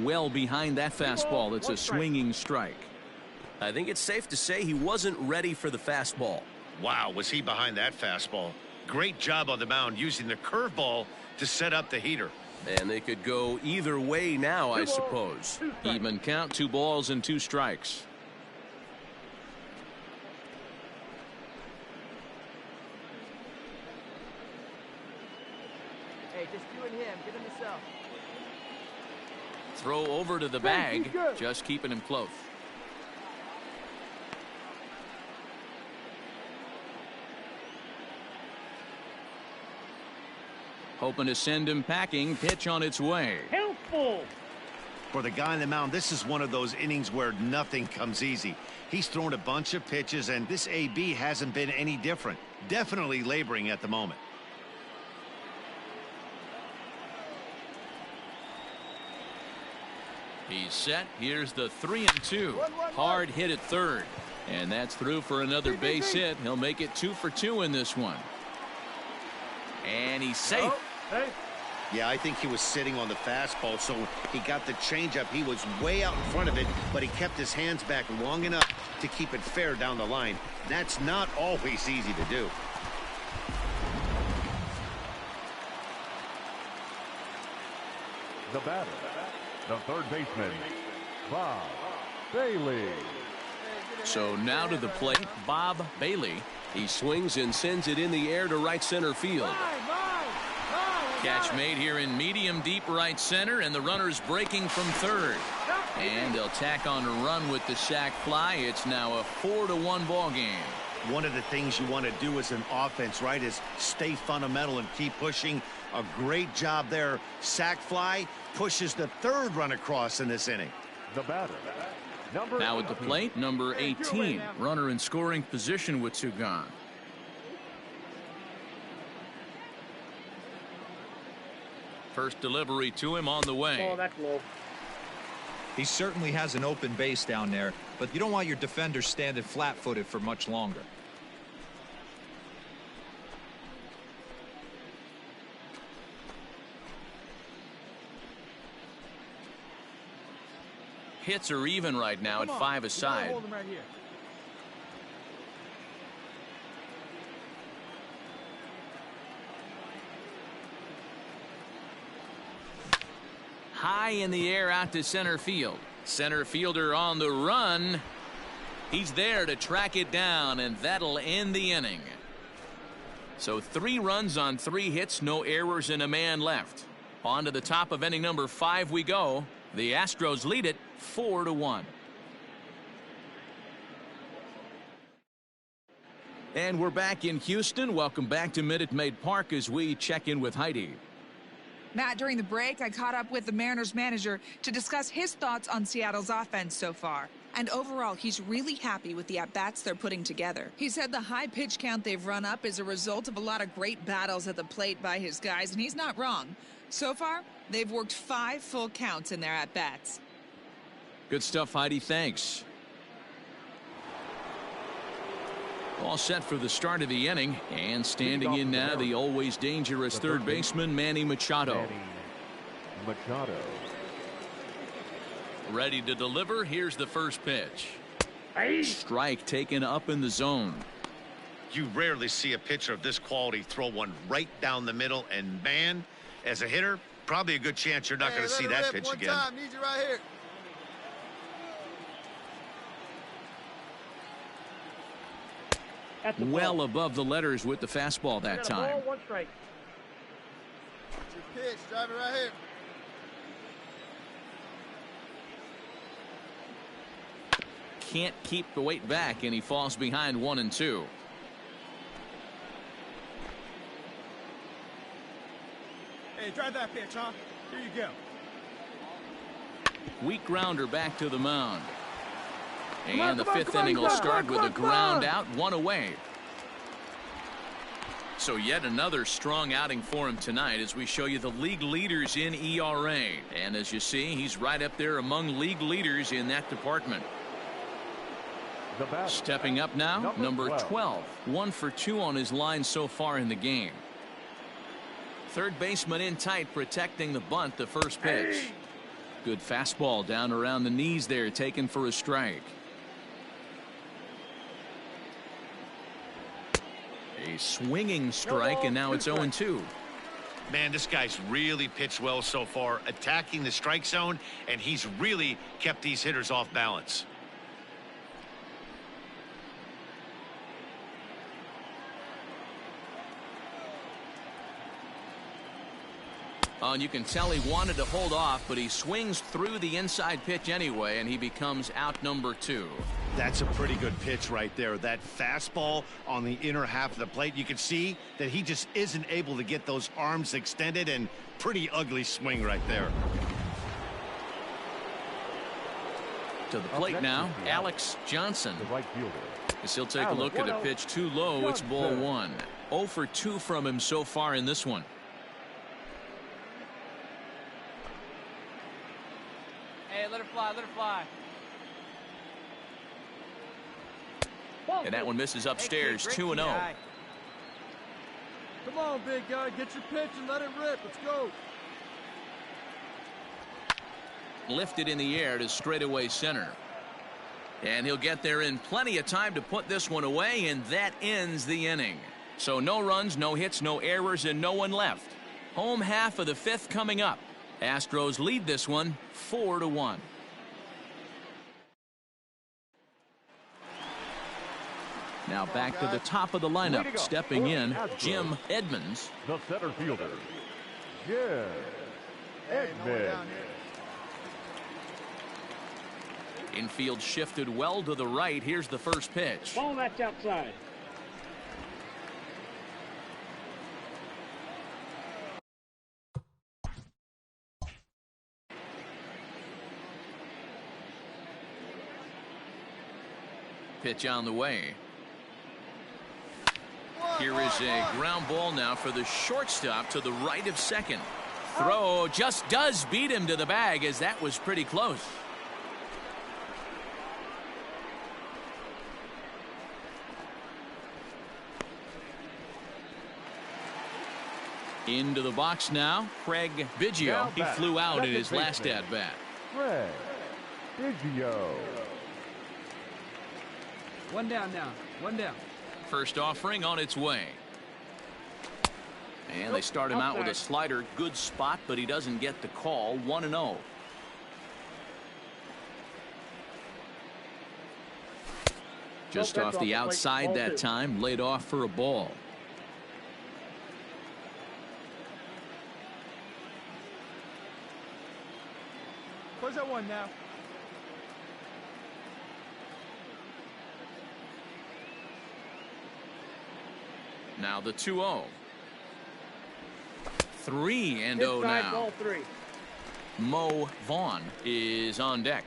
Well behind that fastball. It's a swinging strike. I think it's safe to say he wasn't ready for the fastball. Wow, was he behind that fastball. Great job on the mound using the curveball to set up the heater. And they could go either way now, I suppose. Even count, 2 balls and 2 strikes. Hey, just you and him. Get him yourself. Throw over to the bag, just keeping him close. Hoping to send him packing. Pitch on its way. Helpful. For the guy on the mound, this is one of those innings where nothing comes easy. He's thrown a bunch of pitches, and this AB hasn't been any different. Definitely laboring at the moment. He's set. Here's the 3-2. Hard hit at third. And that's through for another base hit. He'll make it 2 for 2 in this one. And he's safe. Yeah, I think he was sitting on the fastball, so he got the changeup. He was way out in front of it, but he kept his hands back long enough to keep it fair down the line. That's not always easy to do. The batter, the third baseman, Bob Bailey. So now to the plate, Bob Bailey. He swings and sends it in the air to right center field. Catch made here in medium deep right center, and the runner's breaking from third. And they'll tack on a run with the sac fly. It's now a 4-1 ball game. One of the things you want to do as an offense, right, is stay fundamental and keep pushing. A great job there. Sac fly pushes the third run across in this inning. The batter, now at the plate, number 18. Runner in scoring position with 2 gone. First delivery to him on the way. Oh, that's low. He certainly has an open base down there, but you don't want your defender standing flat-footed for much longer. Hits are even right now at 5 aside. Hold him right here. high in the air out to center field. Center fielder on the run. He's there to track it down, and that'll end the inning. So 3 runs on 3 hits, no errors, and a man left. On to the top of inning number 5 we go. The Astros lead it 4-1. And we're back in Houston. Welcome back to Minute Maid Park as we check in with Heidi. Matt, during the break, I caught up with the Mariners manager to discuss his thoughts on Seattle's offense so far. And overall, he's really happy with the at-bats they're putting together. He said the high pitch count they've run up is a result of a lot of great battles at the plate by his guys, and he's not wrong. So far, they've worked 5 full counts in their at-bats. Good stuff, Heidi. Thanks. All set for the start of the inning, and standing in now, the always dangerous third baseman, Manny Machado. Ready to deliver. Here's the first pitch. Strike taken up in the zone. You rarely see a pitcher of this quality throw one right down the middle, and man, as a hitter, probably a good chance you're not going to see that pitch again. Need you right here. Well above the letters with the fastball that time. Ball, 1 strike. Your pitch, drive it right here. Can't keep the weight back, and he falls behind 1-2. Hey, drive that pitch, huh? Here you go. Weak grounder back to the mound. And the 5th inning will start with a ground out, 1 away. So yet another strong outing for him tonight as we show you the league leaders in ERA. And as you see, he's right up there among league leaders in that department. Stepping up now, number 12. 1 for 2 on his line so far in the game. Third baseman in tight, protecting the bunt, the first pitch. Good fastball down around the knees there, taken for a strike. A swinging strike, and now it's 0-2. Man, this guy's really pitched well so far, attacking the strike zone, and he's really kept these hitters off balance. And you can tell he wanted to hold off, but he swings through the inside pitch anyway, and he becomes out number 2. That's a pretty good pitch right there. That fastball on the inner half of the plate. You can see that he just isn't able to get those arms extended, and pretty ugly swing right there. To the plate now, Alex Johnson. The right fielder. As he'll take a look at a pitch too low. It's ball 1. 0 for 2 from him so far in this one. Hey, let it fly, let it fly. And that one misses upstairs, 2-0. Come on, big guy, get your pitch and let it rip. Let's go. Lifted in the air to straightaway center. And he'll get there in plenty of time to put this one away, and that ends the inning. So no runs, no hits, no errors, and no one left. Home half of the 5th coming up. Astros lead this one 4-1. Now back to the top of the lineup, stepping in, Jim Edmonds. The center fielder, Jim Edmonds. Infield shifted well to the right. Here's the first pitch. Ball that's outside. Pitch on the way. Here is a ground ball now for the shortstop to the right of second. Throw just does beat him to the bag, as that was pretty close. Into the box now, Craig Biggio. He flew out in his last at-bat. Craig Biggio. 1 down now. 1 down. First offering on its way. And they start him out with a slider. Good spot, but he doesn't get the call. 1-0. Just off the outside that time, laid off for a ball. Where's that one now? Now the 2-0. 3-0 now. Ball 3. Mo Vaughn is on deck.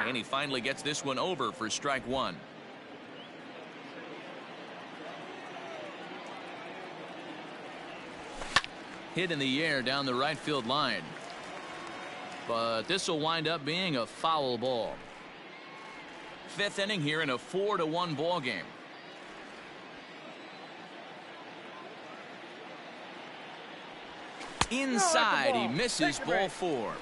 And he finally gets this one over for strike one. Hit in the air down the right field line. But this will wind up being a foul ball. Fifth inning here in a 4-1 ball game. Inside, he misses ball 4.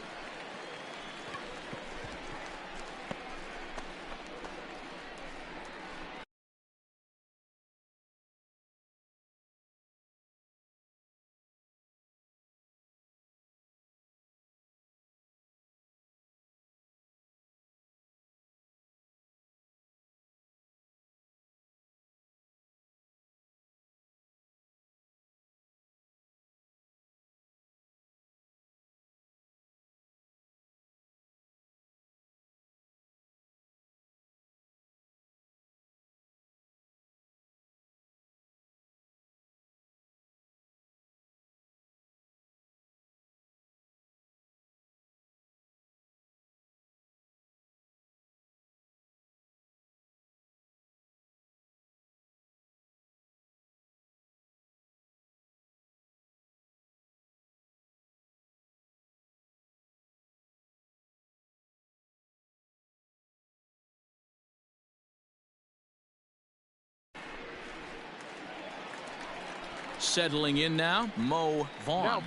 Settling in now, Mo Vaughn.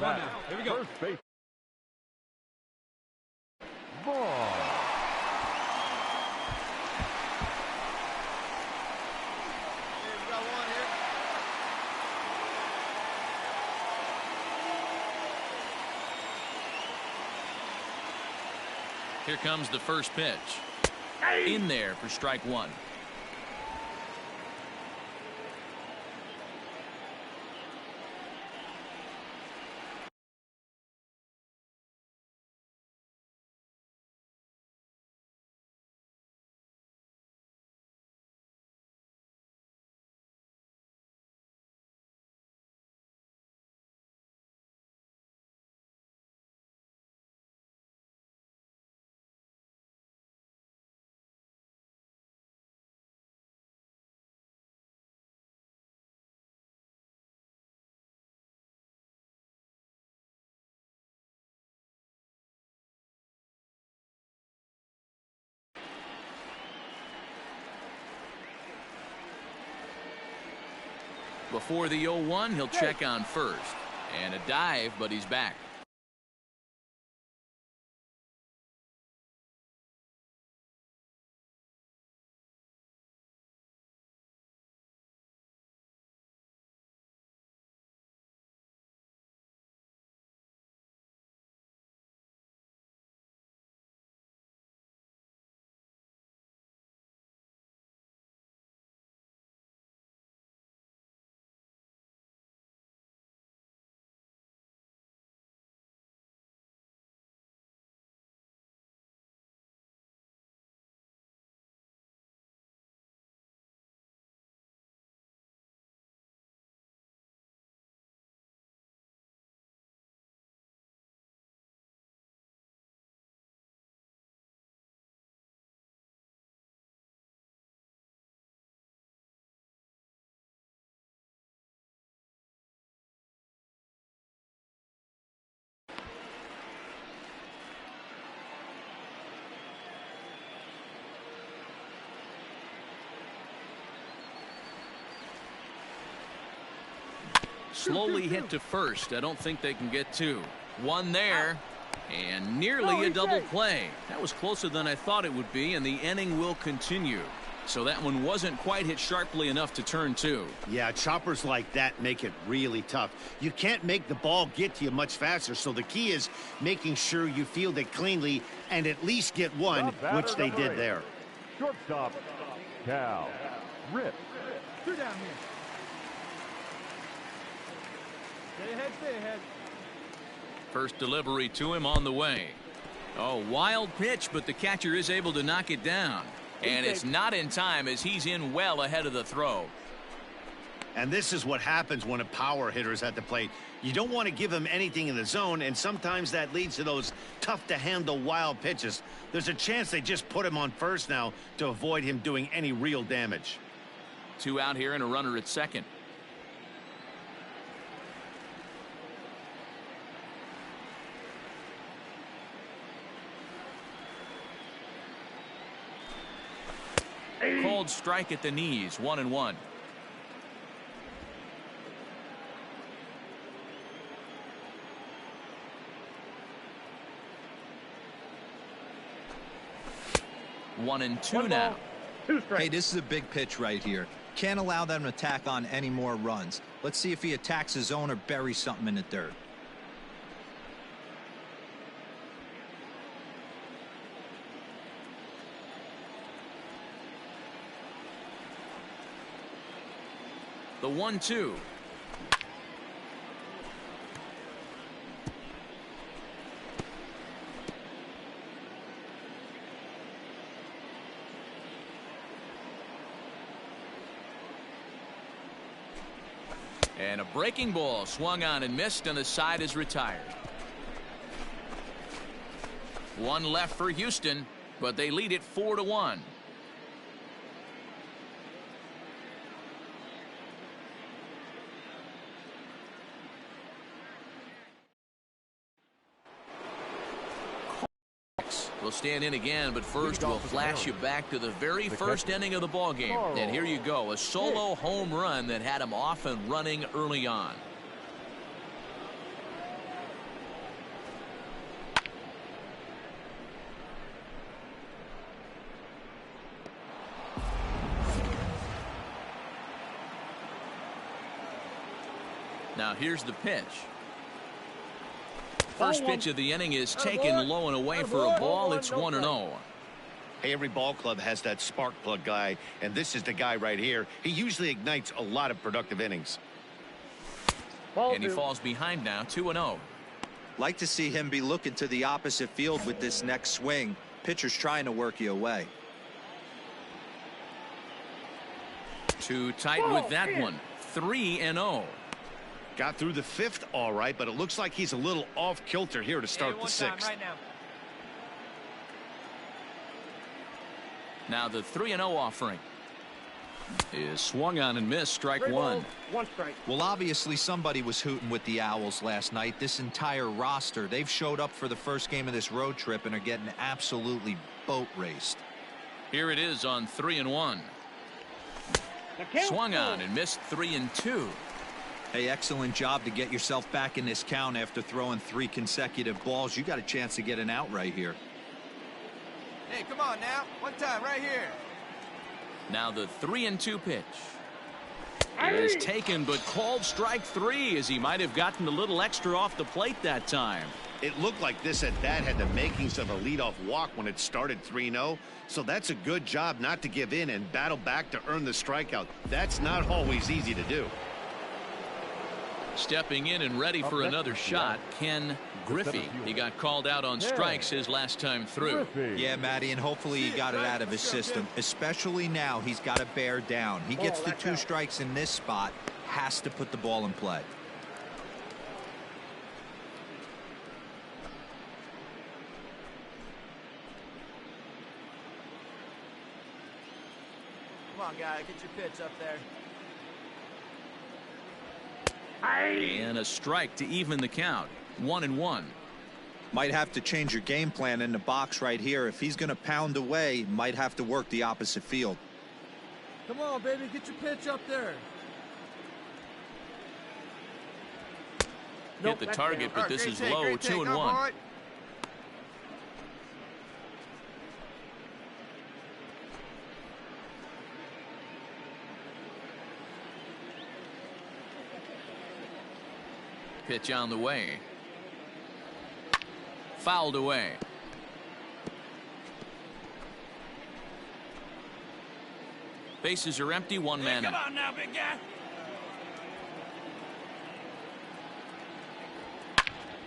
Here we go. First base. Vaughn. We got one here. Here comes the first pitch. In there for strike one. Before the 0-1, he'll check on first. And a dive, but he's back. Slowly hit to first. I don't think they can get two. One there. And nearly a double play. That was closer than I thought it would be, and the inning will continue. So that one wasn't quite hit sharply enough to turn two. Yeah, choppers like that make it really tough. You can't make the ball get to you much faster, so the key is making sure you field it cleanly and at least get one, which they did there. Shortstop, Dahl. Rip. Two down here. Stay ahead, stay ahead. First delivery to him on the way. Oh, wild pitch, but the catcher is able to knock it down. And it's not in time as he's in well ahead of the throw. And this is what happens when a power hitter is at the plate. You don't want to give him anything in the zone, and sometimes that leads to those tough-to-handle wild pitches. There's a chance they just put him on first now to avoid him doing any real damage. Two out here and a runner at second. Called strike at the knees, 1-1. One and two now. Hey, this is a big pitch right here. Can't allow them to tack on any more runs. Let's see if he attacks his zone or buries something in the dirt. The 1-2. And a breaking ball swung on and missed, and the side is retired. One left for Houston, but they lead it 4-1. We'll stand in again, but first we'll flash you back to the very first inning of the ball game. And here you go, a solo home run that had him off and running early on. Now here's the pitch. First pitch of the inning is taken low and away for a ball. It's 1-0. Hey, every ball club has that spark plug guy, and this is the guy right here. He usually ignites a lot of productive innings. And he falls behind now, 2-0. Like to see him be looking to the opposite field with this next swing. Pitcher's trying to work you away. Too tight with that one. 3-0. Got through the fifth all right, but it looks like he's a little off kilter here to start the sixth. Right now the 3-0 offering is swung on and missed. Strike one. One strike. Well, obviously somebody was hooting with the Owls last night. This entire roster, they've showed up for the first game of this road trip and are getting absolutely boat raced. Here it is on 3-1. Swung on and missed. 3-2. Hey, excellent job to get yourself back in this count after throwing 3 consecutive balls. You got a chance to get an out right here. Hey, come on now. One time right here. Now the 3-2 pitch is taken, but called strike 3 as he might have gotten a little extra off the plate that time. It looked like this at bat had the makings of a leadoff walk when it started 3-0. So that's a good job not to give in and battle back to earn the strikeout. That's not always easy to do. Stepping in and ready for another shot, Ken Griffey. He got called out on strikes his last time through. Yeah, Matty, and hopefully he got it out of his system. Especially now, he's got to bear down. He gets the 2 strikes in this spot, has to put the ball in play. Come on, guy, get your pitch up there. And a strike to even the count. 1-1. Might have to change your game plan in the box right here. If he's going to pound away, might have to work the opposite field. Come on, baby, get your pitch up there. Hit the target, but this is low, 2-1. Pitch on the way. Fouled away. Bases are empty, one man out. Come on now, big guy.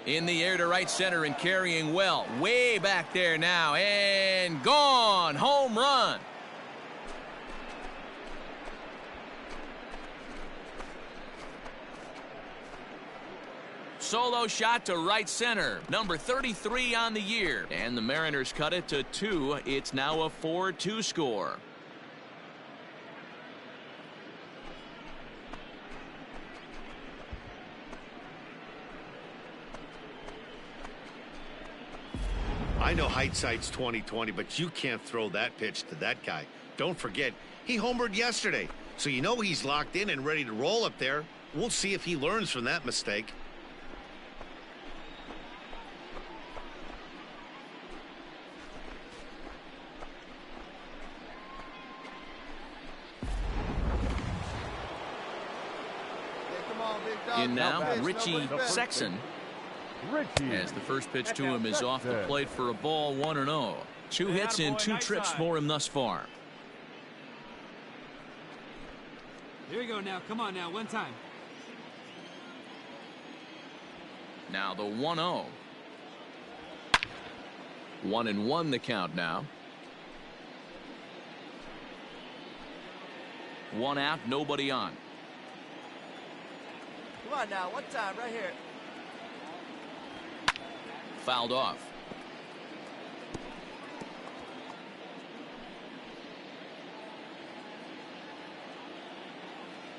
In the air to right center and carrying well. Way back there now. And gone. Home run. Solo shot to right center. Number 33 on the year. And the Mariners cut it to 2. It's now a 4-2 score. I know hindsight's 20/20, but you can't throw that pitch to that guy. Don't forget, he homered yesterday, so you know he's locked in and ready to roll up there. We'll see if he learns from that mistake. In now, Reggie Sanders. As the first pitch to him is off the plate for a ball, 1-0. 2 hits in 2 trips for him thus far. Here we go now. Come on now. One time. Now the 1-0. 1-1 the count now. 1 out, nobody on. Come on now. One time right here. Fouled off.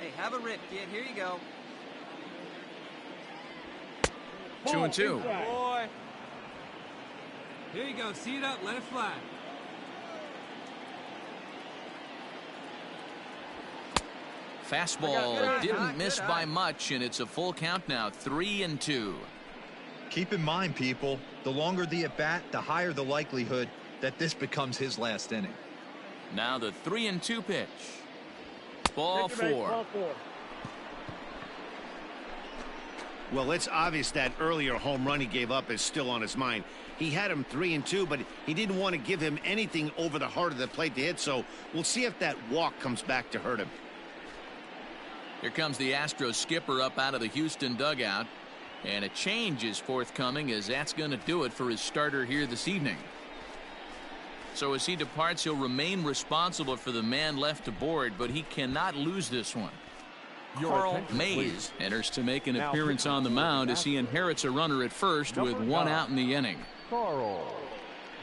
Hey, have a rip, kid. Here you go. 2-2. Boy. Here you go. See it up. Let it fly. Fastball didn't miss by much, and it's a full count now. 3-2. Keep in mind, people, the longer the at-bat, the higher the likelihood that this becomes his last inning. Now the 3-2 pitch. Ball 4. Well, it's obvious that earlier home run he gave up is still on his mind. He had him 3-2, but he didn't want to give him anything over the heart of the plate to hit, so we'll see if that walk comes back to hurt him. Here comes the Astros skipper up out of the Houston dugout. And a change is forthcoming, as that's going to do it for his starter here this evening. So as he departs, he'll remain responsible for the man left aboard, but he cannot lose this one. Carl Mays enters to make an appearance on the mound as he inherits a runner at first with 1 out in the inning. Carl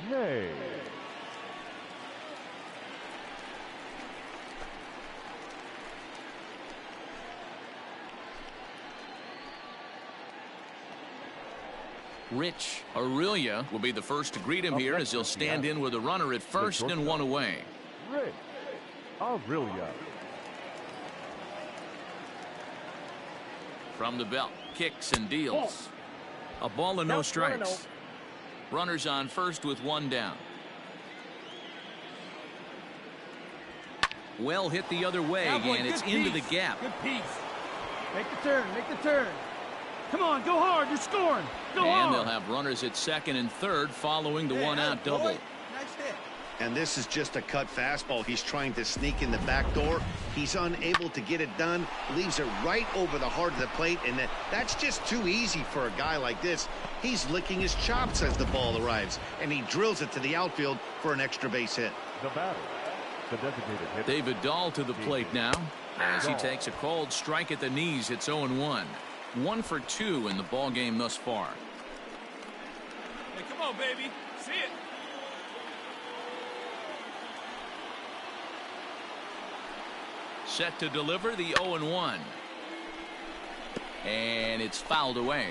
Mays. Rich Aurelia will be the first to greet him here as he'll stand in with a runner at first and 1 away. Rich Aurelia. From the belt, kicks and deals. A ball and no strikes. Runners on first with 1 down. Well hit the other way, and it's into the gap. Good piece. Make the turn. Make the turn. Come on, go hard. You're scoring. Go hard. And they'll have runners at second and third following the 1-out double. Nice hit. And this is just a cut fastball. He's trying to sneak in the back door. He's unable to get it done. Leaves it right over the heart of the plate, and that's just too easy for a guy like this. He's licking his chops as the ball arrives, and he drills it to the outfield for an extra base hit. The batter, the designated hitter. David Dahl to the plate now as he takes a cold strike at the knees. It's 0-1. 1 for 2 in the ball game thus far. Hey, come on, baby. See it. Set to deliver the 0-1. And it's fouled away.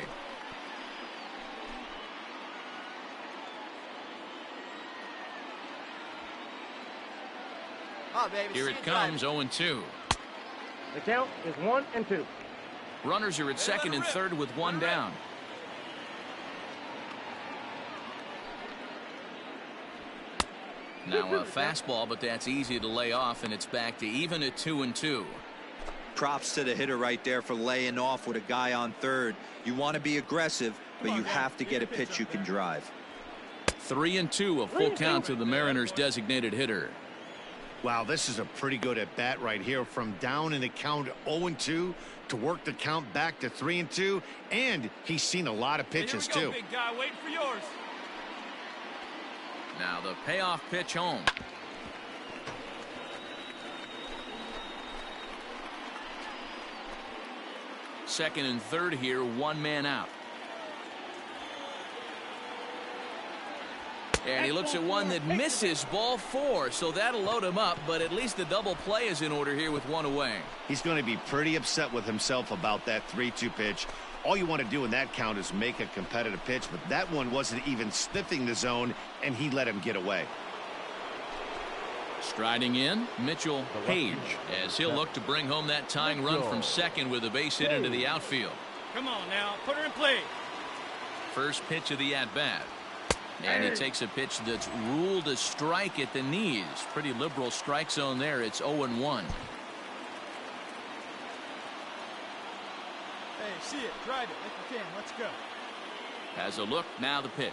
Oh, baby. Here it comes, 0-2. The count is 1-2. Runners are at second and third with one down. Now a fastball, but that's easy to lay off, and it's back to even at 2-2. Props to the hitter right there for laying off with a guy on third. You want to be aggressive, but you have to get a pitch you can drive. 3-2, a full count to the Mariners' designated hitter. Wow, this is a pretty good at bat right here, from down in the count 0-2 to work the count back to 3-2, and he's seen a lot of pitches too. Big guy, waiting for yours. Now the payoff pitch home. Second and third here, one man out. And he looks at one that misses, ball 4, so that'll load him up, but at least the double play is in order here with one away. He's going to be pretty upset with himself about that 3-2 pitch. All you want to do in that count is make a competitive pitch, but that one wasn't even sniffing the zone, and he let him get away. Striding in, Mitchell Page, as he'll look to bring home that tying run from second with a base hit into the outfield. Come on now, put her in play. First pitch of the at-bat. And he takes a pitch that's ruled a strike at the knees. Pretty liberal strike zone there. It's 0-1. Hey, see it, drive it like you can. Let's go. Has a look, now the pitch.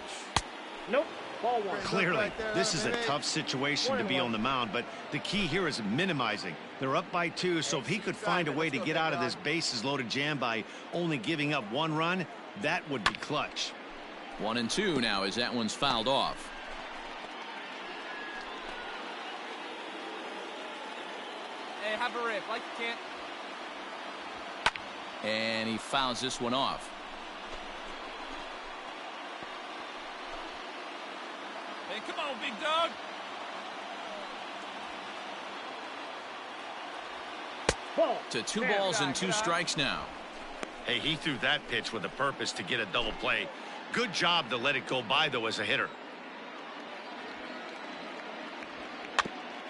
Nope. Ball 1. Clearly, Right there, this is a baby. tough situation to be on the mound, but the key here is minimizing. They're up by 2, so if he could find a way to get out of this bases loaded jam by only giving up 1 run, that would be clutch. 1-2 now as that one's fouled off. Hey, have a rip like you can. And he fouls this one off. Hey, come on, big dog. Ball. To 2 balls and 2 strikes now. Hey, he threw that pitch with a purpose to get a double play. Good job to let it go by, though, as a hitter.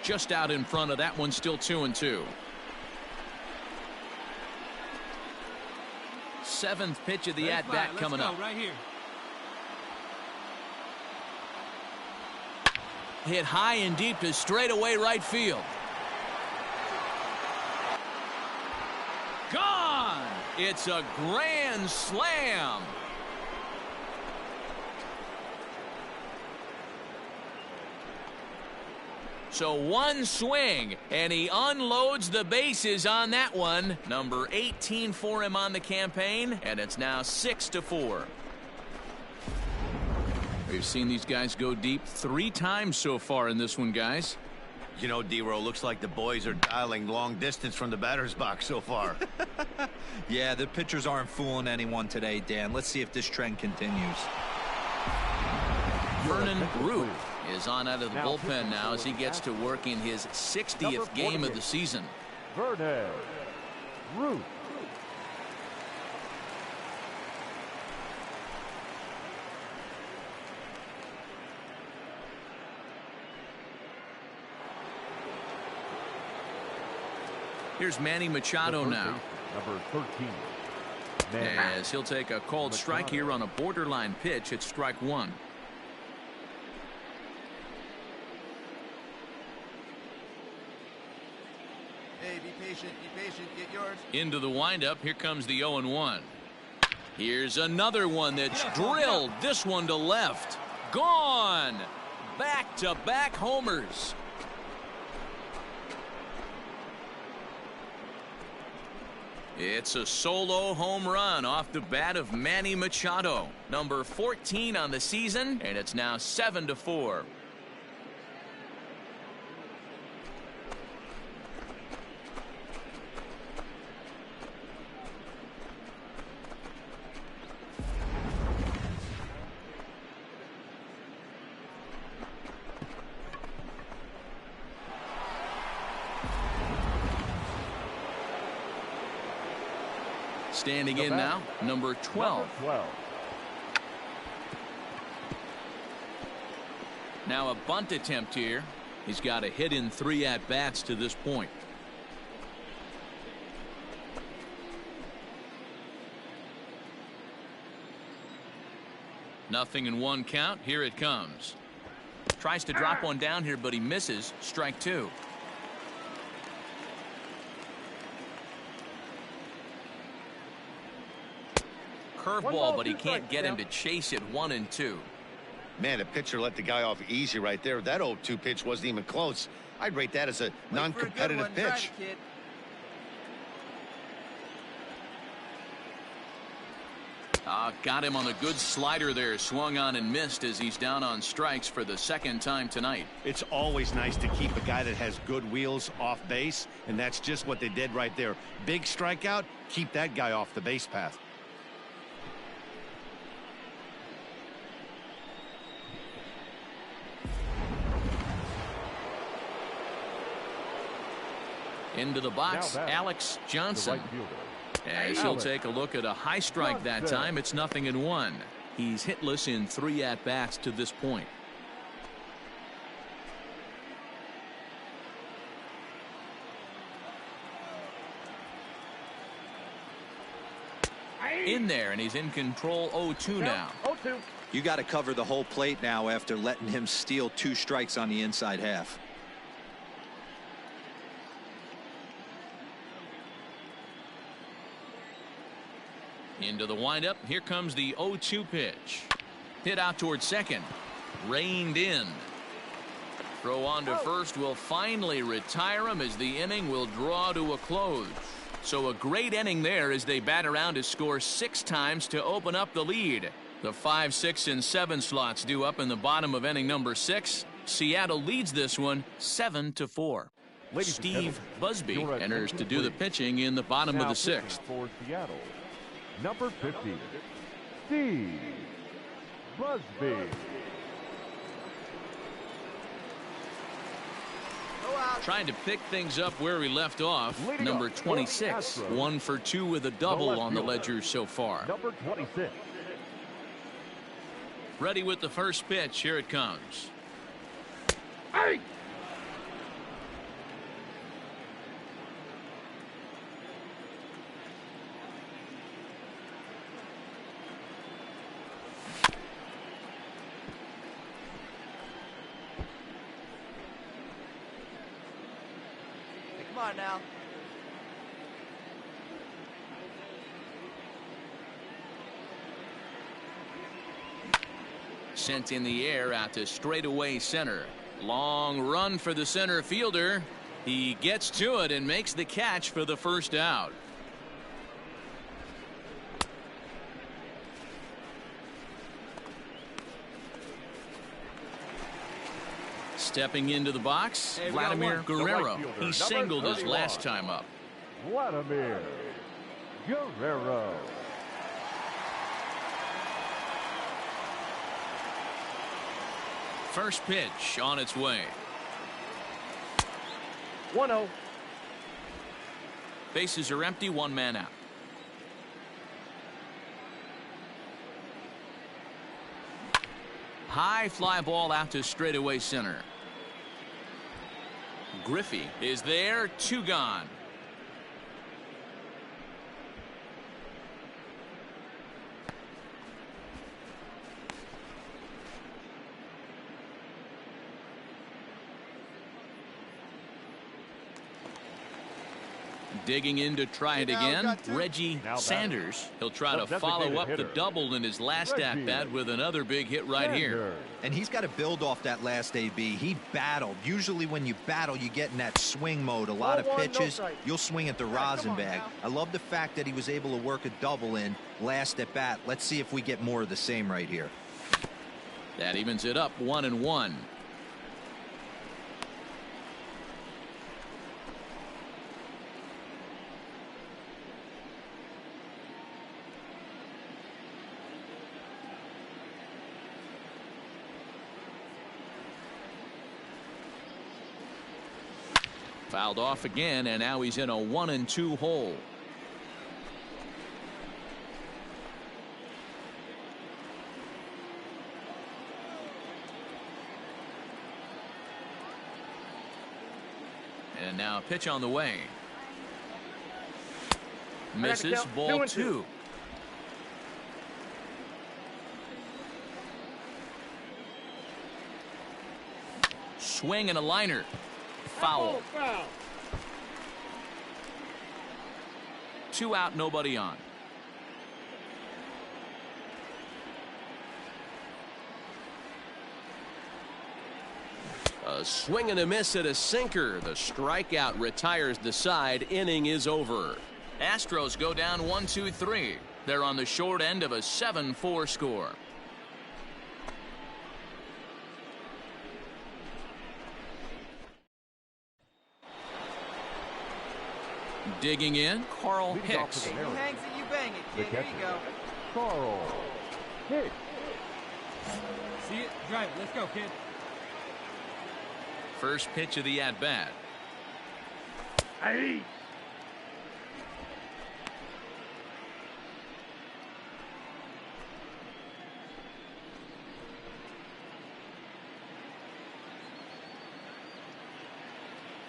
Just out in front of that one, still 2-2. 7th pitch of the at-bat coming up. Right here. Hit high and deep to straightaway right field. Gone! It's a grand slam. So one swing, and he unloads the bases on that one. Number 18 for him on the campaign, and it's now 6-4. We've seen these guys go deep 3 times so far in this one, guys. You know, D-Row, looks like the boys are dialing long distance from the batter's box so far. Yeah, the pitchers aren't fooling anyone today, Dan. Let's see if this trend continues. Vernon Ruth is on out of the bullpen now as he gets to work in his 60th game of the season. Vernon Ruth. Here's Manny Machado now. Number 13. As he'll take a called strike here on a borderline pitch at strike 1. Hey, be patient, get yours. Into the windup, here comes the 0-1. Here's another one that's drilled. This one to left. Gone. Back-to-back homers. It's a solo home run off the bat of Manny Machado, number 14 on the season, and it's now 7-4. Standing in now, number 12. Now a bunt attempt here. He's got a hit in 3 at-bats to this point. 0-1 count. Here it comes. Tries to drop one down here, but he misses. Strike two. Curveball, but he can't get him to chase it. 1-2. Man, the pitcher let the guy off easy right there. That 0-2 pitch wasn't even close. I'd rate that as a non-competitive pitch. Got him on a good slider there. Swung on and missed as he's down on strikes for the second time tonight. It's always nice to keep a guy that has good wheels off base, and that's just what they did right there. Big strikeout, keep that guy off the base path. Into the box, Alex Johnson. As he'll take a look at a high strike that time. It's 0-1. He's hitless in 3 at-bats to this point. In there, and he's in control. 0-2 now. 0-2. You got to cover the whole plate now after letting him steal 2 strikes on the inside half. Into the windup. Here comes the 0-2 pitch. Hit out towards second. Reined in. Throw on to first will finally retire him as the inning will draw to a close. So a great inning there as they bat around to score 6 times to open up the lead. The 5, 6, and 7 slots due up in the bottom of inning number 6. Seattle leads this one 7-4. Steve Busby enters to do the pitching in the bottom of the 6th. For Seattle, number 50, Steve Busby. Trying to pick things up where we left off. Number 26, 1 for 2 with a double on the ledger so far. Number 26. Ready with the first pitch. Here it comes. Hey! Come on now. Sent in the air out to straightaway center. Long run for the center fielder. He gets to it and makes the catch for the first out. Stepping into the box, Vladimir Guerrero. He singled his last time up. Vladimir Guerrero. First pitch on its way. 1-0. Bases are empty, 1 man out. High fly ball out to straightaway center. Griffey is there, 2 gone. Digging in to try it again, Reggie Sanders. He'll try to follow up the double in his last at-bat with another big hit right here. And he's got to build off that last AB. He battled. Usually when you battle, you get in that swing mode. A lot of pitches, you'll swing at the rosin bag. I love the fact that he was able to work a double in last at bat. Let's see if we get more of the same right here. That evens it up, 1-1. Fouled off again, and now he's in a 1-2 hole. And now a pitch on the way. Misses, ball 2. Swing and a liner. Foul. Foul. 2 out, nobody on. A swing and a miss at a sinker. The strikeout retires the side. Inning is over. Astros go down 1-2-3. They're on the short end of a 7-4 score. Digging in, Carl Hicks. He hangs it, you bang it, kid. Here you go. Carl Hicks. See it? Drive it. Let's go, kid. First pitch of the at-bat. Ahí.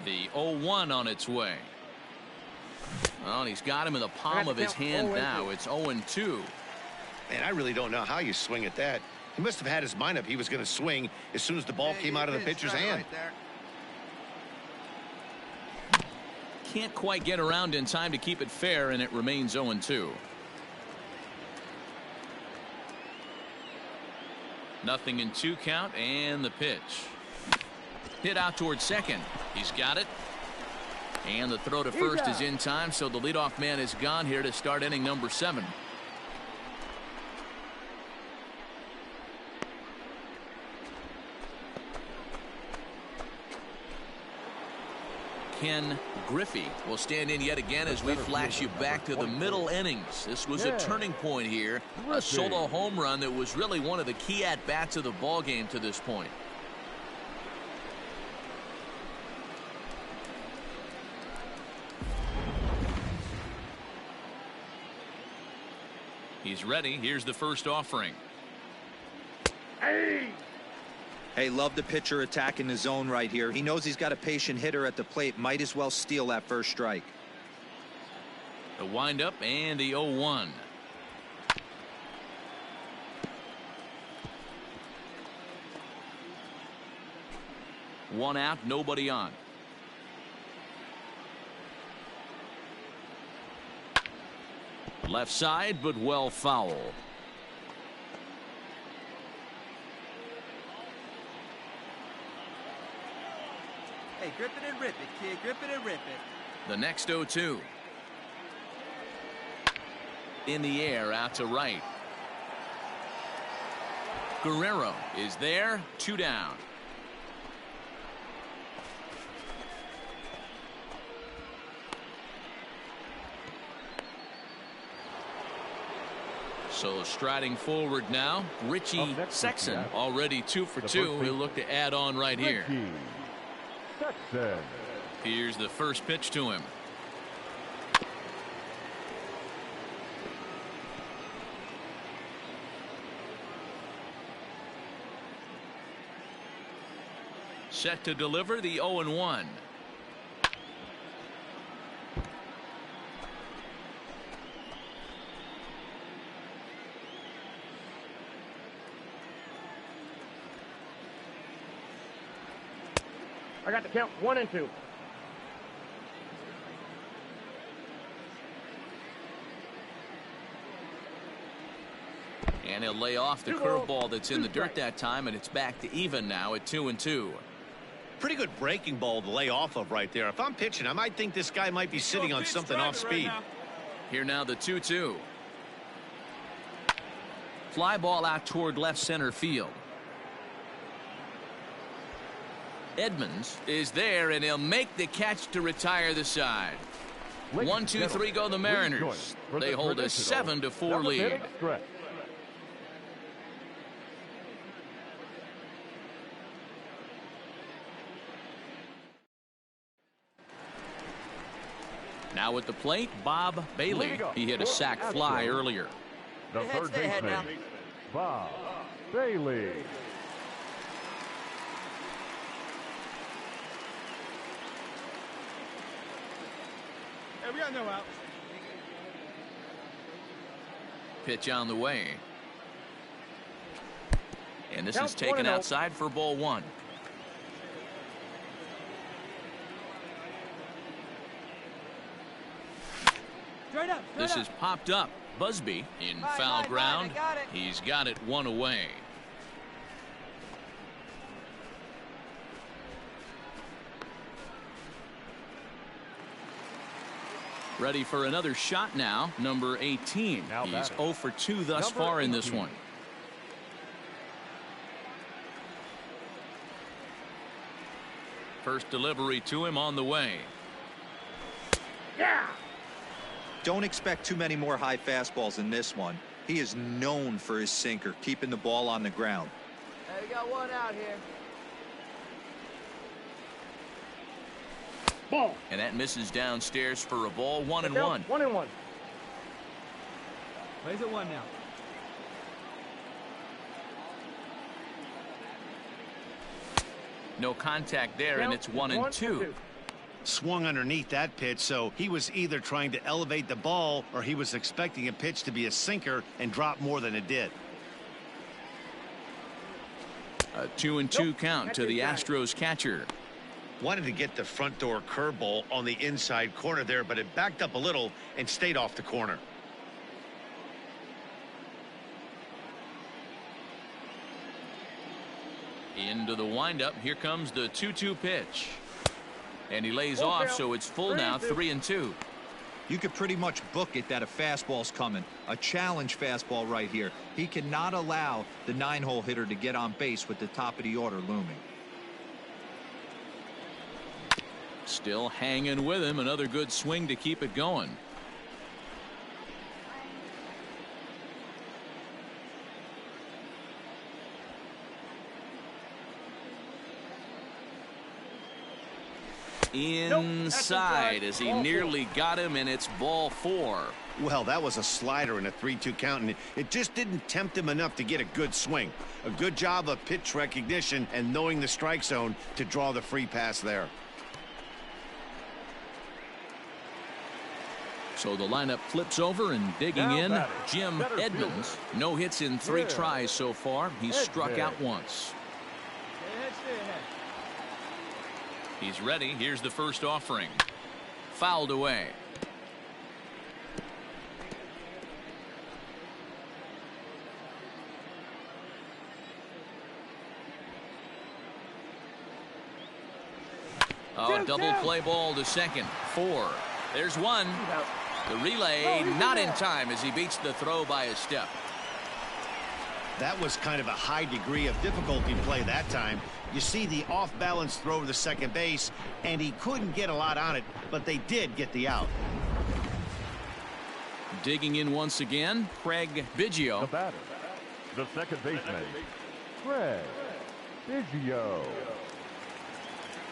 The 0-1 on its way. Well, and he's got him in the palm of his hand now. It's 0-2. Man, I really don't know how you swing at that. He must have had his mind up he was going to swing as soon as the ball came out of the pitcher's hand. Can't quite get around in time to keep it fair, and it remains 0-2. Nothing in 2 count, and the pitch. Hit out towards second. He's got it. And the throw to first is in time, so the leadoff man is gone here to start inning number 7. Ken Griffey will stand in yet again as we flash you back to the middle innings. This was a turning point here. A solo home run that was really one of the key at-bats of the ball game to this point. He's ready. Here's the first offering. Hey, love the pitcher attacking the zone right here. He knows he's got a patient hitter at the plate. Might as well steal that first strike. The windup and the 0-1. One out, nobody on. Left side, but well foul. Hey, grip it and rip it, kid. Grip it and rip it. The next 0-2. In the air, out to right. Guerrero is there, 2 down. So striding forward now, Richie Sexton, already 2 for 2. He'll look to add on right here. Sexton. Here's the first pitch to him. Set to deliver the 0-1. I got the count 1 and 2. And he'll lay off the curveball that's in the dirt that time, and it's back to even now at 2-2. Pretty good breaking ball to lay off of right there. If I'm pitching, I might think this guy might be sitting on something off speed. Here now the 2-2. Fly ball out toward left center field. Edmonds is there, and he'll make the catch to retire the side. 1-2-3 go the Mariners. They hold a 7-4 lead. Now at the plate, Bob Bailey. He hit a sac fly earlier. The third baseman, Bob Bailey. Hey, we got no outs. Pitch on the way. And this is taken outside for ball 1. This is popped up. Busby in foul ground. He's got it one away. Ready for another shot now. Number 18. He's 0 for 2 thus far in this one. First delivery to him on the way. Yeah. Don't expect too many more high fastballs in this one. He is known for his sinker, keeping the ball on the ground. Hey, we got one out here. Ball. And that misses downstairs for a ball. 1-1. 1-1. Plays at 1 now. No contact there, and it's 1-2. Swung underneath that pitch, so he was either trying to elevate the ball or he was expecting a pitch to be a sinker and drop more than it did. A 2-2 count to the Astros catcher. Wanted to get the front door curveball on the inside corner there, but it backed up a little and stayed off the corner. Into the windup. Here comes the 2-2 pitch. And he lays off, so it's full now, 3-2. You could pretty much book it that a fastball's coming. A challenge fastball right here. He cannot allow the 9-hole hitter to get on base with the top of the order looming. Still hanging with him. Another good swing to keep it going. Inside as he nearly got him, and it's ball 4. Well, that was a slider in a 3-2 count, and it just didn't tempt him enough to get a good swing. A good job of pitch recognition and knowing the strike zone to draw the free pass there. So the lineup flips over, and digging in, Jim Edmonds. No hits in 3 tries so far. He's struck out once. He's ready. Here's the first offering. Fouled away. Oh, double play ball to second. 4. There's 1. The relay not in time as he beats the throw by a step. That was kind of a high degree of difficulty play that time. You see the off-balance throw to second base, and he couldn't get a lot on it, but they did get the out. Digging in once again, Craig Biggio. The batter, the second baseman, Craig Biggio.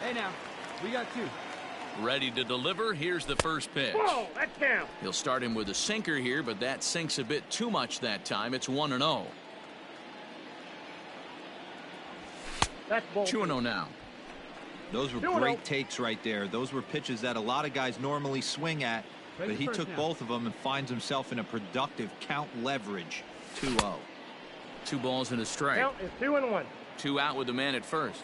Hey now, we got 2. Ready to deliver. Here's the first pitch. Whoa, that's down. He'll start him with a sinker here, but that sinks a bit too much that time. It's 1-0. 2-0 now. Those were great takes right there. Those were pitches that a lot of guys normally swing at, but he took both of them and finds himself in a productive count leverage. 2-0. 2 balls and a strike. Count is 2-1. 2 out with the man at first.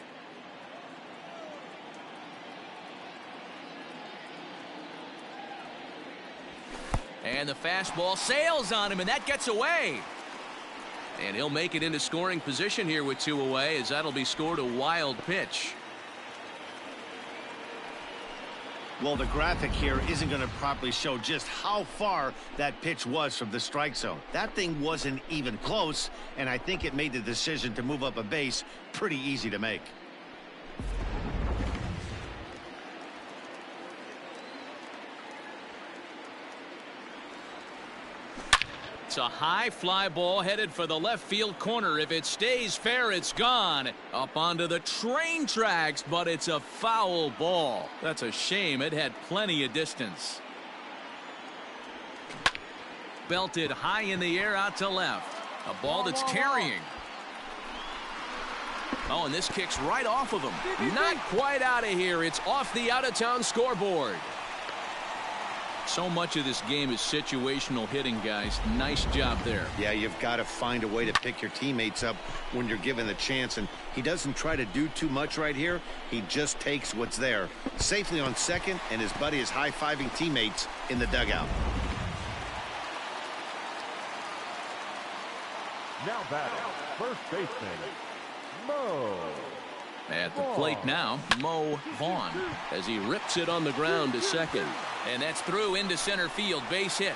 And the fastball sails on him, and that gets away. And he'll make it into scoring position here with 2 away, as that'll be scored a wild pitch. Well, the graphic here isn't going to properly show just how far that pitch was from the strike zone. That thing wasn't even close, and I think it made the decision to move up a base pretty easy to make. It's a high fly ball headed for the left field corner. If it stays fair, it's gone. Up onto the train tracks, but it's a foul ball. That's a shame. It had plenty of distance. Belted high in the air out to left. A ball that's carrying. Oh, and this kicks right off of him. Not quite out of here. It's off the out-of-town scoreboard. So much of this game is situational hitting, guys. Nice job there. Yeah, you've got to find a way to pick your teammates up when you're given the chance, and he doesn't try to do too much right here. He just takes what's there. Safely on second, and his buddy is high-fiving teammates in the dugout. Now batting, first baseman, Mo. At the plate now, Mo Vaughn, as he rips it on the ground to second. And that's through into center field, base hit.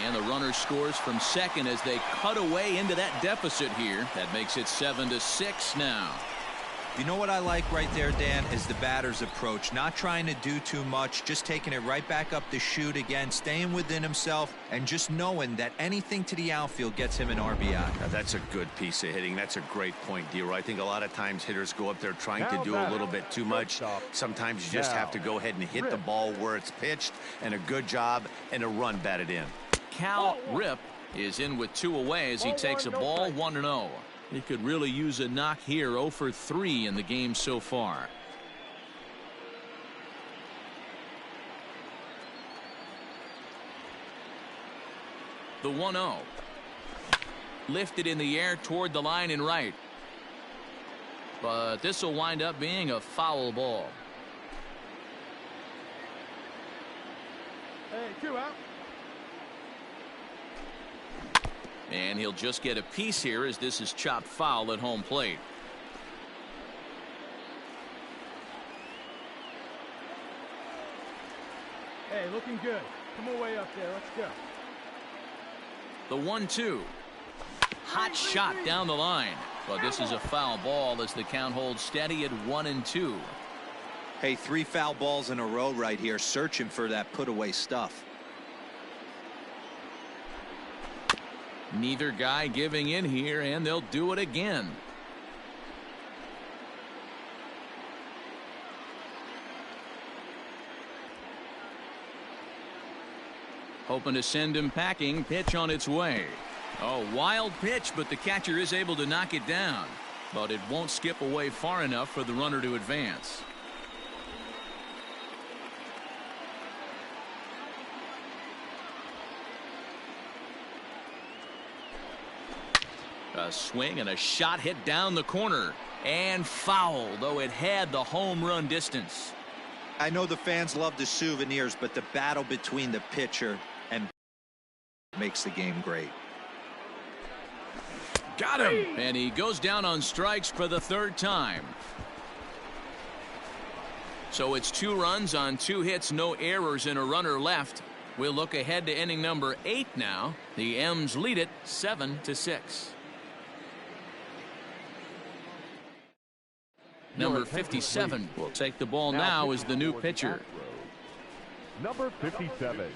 And the runner scores from second as they cut away into that deficit here. That makes it 7-6 now. You know what I like right there, Dan, is the batter's approach. Not trying to do too much, just taking it right back up the chute again, staying within himself, and just knowing that anything to the outfield gets him an RBI. Now, that's a good piece of hitting. That's a great point, D-Roy. I think a lot of times hitters go up there trying to do a little bit too much. Sometimes you just have to go ahead and hit the ball where it's pitched, and a good job and a run batted in. Cal Rip is in with 2 away as he takes a ball 1-0. He could really use a knock here. 0 for 3 in the game so far. The 1-0. Lifted in the air toward the line and right. But this will wind up being a foul ball. Hey, 2 out. And he'll just get a piece here as this is chopped foul at home plate. Hey, looking good. Come away up there. Let's go. The 1-2. Hot shot down the line. But this is a foul ball as the count holds steady at 1-2. Hey, 3 foul balls in a row right here, searching for that put away stuff. Neither guy giving in here, and they'll do it again. Hoping to send him packing. Pitch on its way. A wild pitch, but the catcher is able to knock it down. But it won't skip away far enough for the runner to advance. A swing and a shot hit down the corner and foul, though it had the home run distance. I know the fans love the souvenirs, but the battle between the pitcher and makes the game great. Got him, and he goes down on strikes for the 3rd time. So it's 2 runs on 2 hits, no errors, and a runner left. We'll look ahead to inning number 8 now. The M's lead it 7-6. Number 57 will take the ball now as the new pitcher. Number 57.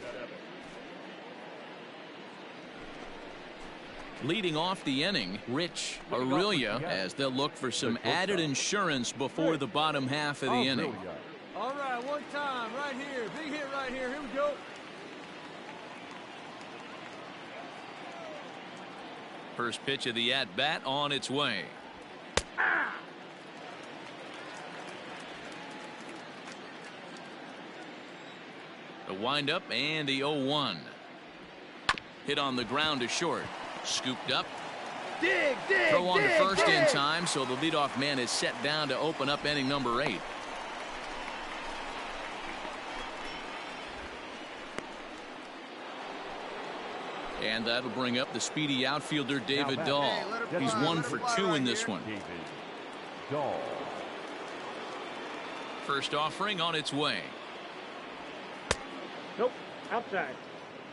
Leading off the inning, Rich Aurelia, as they'll look for some added insurance before the bottom half of the inning. All right, 1 time, right here. Big hit right here. Here we go. First pitch of the at-bat on its way. The windup and the 0-1. Hit on the ground to short. Scooped up. Dig. Throw on to first in time, so the leadoff man is set down to open up inning number 8. And that'll bring up the speedy outfielder David Dahl. He's 1 for 2 in this one. Dahl. First offering on its way. Nope, outside.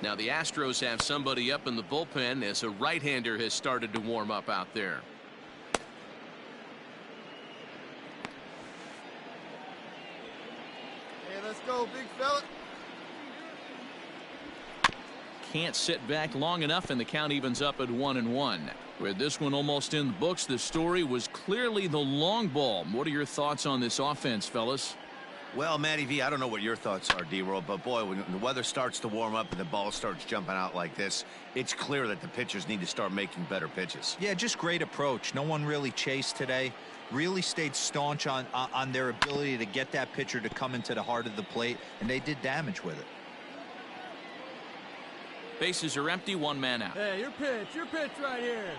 Now the Astros have somebody up in the bullpen as a right-hander has started to warm up out there. Hey, let's go, big fella. Can't sit back long enough, and the count evens up at 1-1. With this one almost in the books, the story was clearly the long ball. What are your thoughts on this offense, fellas? Well, Matty V, I don't know what your thoughts are, D-Roll, but boy, when the weather starts to warm up and the ball starts jumping out like this, it's clear that the pitchers need to start making better pitches. Yeah, just great approach. No one really chased today. Really stayed staunch on their ability to get that pitcher to come into the heart of the plate, and they did damage with it. Bases are empty, 1 man out. Hey, your pitch right here.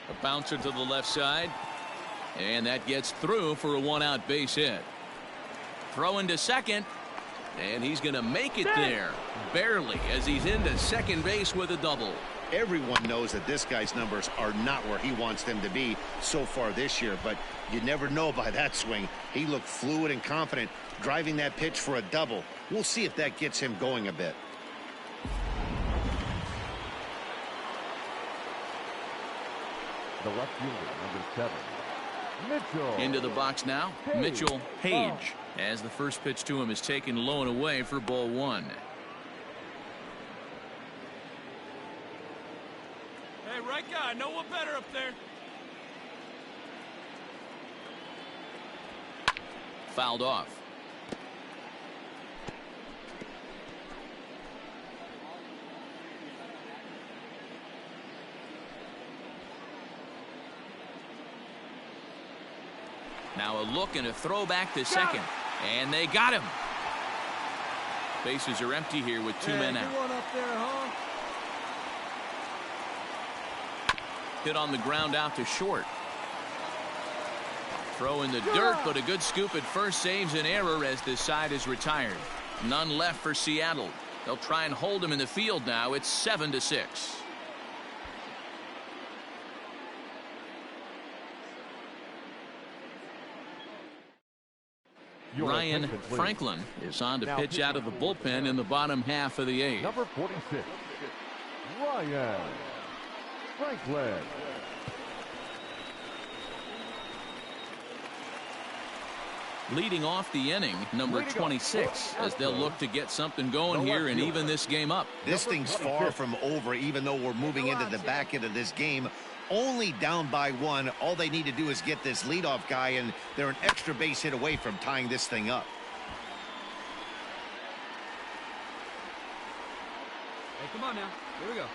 A bouncer to the left side. And that gets through for a 1-out base hit. Throw into second. And he's going to make it there. Barely, as he's into second base with a double. Everyone knows that this guy's numbers are not where he wants them to be so far this year, but you never know by that swing. He looked fluid and confident driving that pitch for a double. We'll see if that gets him going a bit. The left fielder, number 7, Mitchell. Into the box now, Mitchell Page, as the first pitch to him is taken low and away for ball 1. Hey, right guy, no one better up there. Fouled off. Now a look and a throw back to second. And they got him. Bases are empty here with 2 men out. One up there, huh? Hit on the ground out to short. Throw in the dirt, but a good scoop at first saves an error as this side is retired. None left for Seattle. They'll try and hold him in the field now. It's 7-6. Ryan Franklin is on to pitch out of the bullpen in the bottom half of the 8th. Number 46, Ryan Franklin. Leading off the inning, number 26, as they'll look to get something going here and even this game up. This thing's far from over, even though we're moving into the back end of this game. Only down by 1. All they need to do is get this leadoff guy, and they're an extra base hit away from tying this thing up. Hey, come on now. Here we go.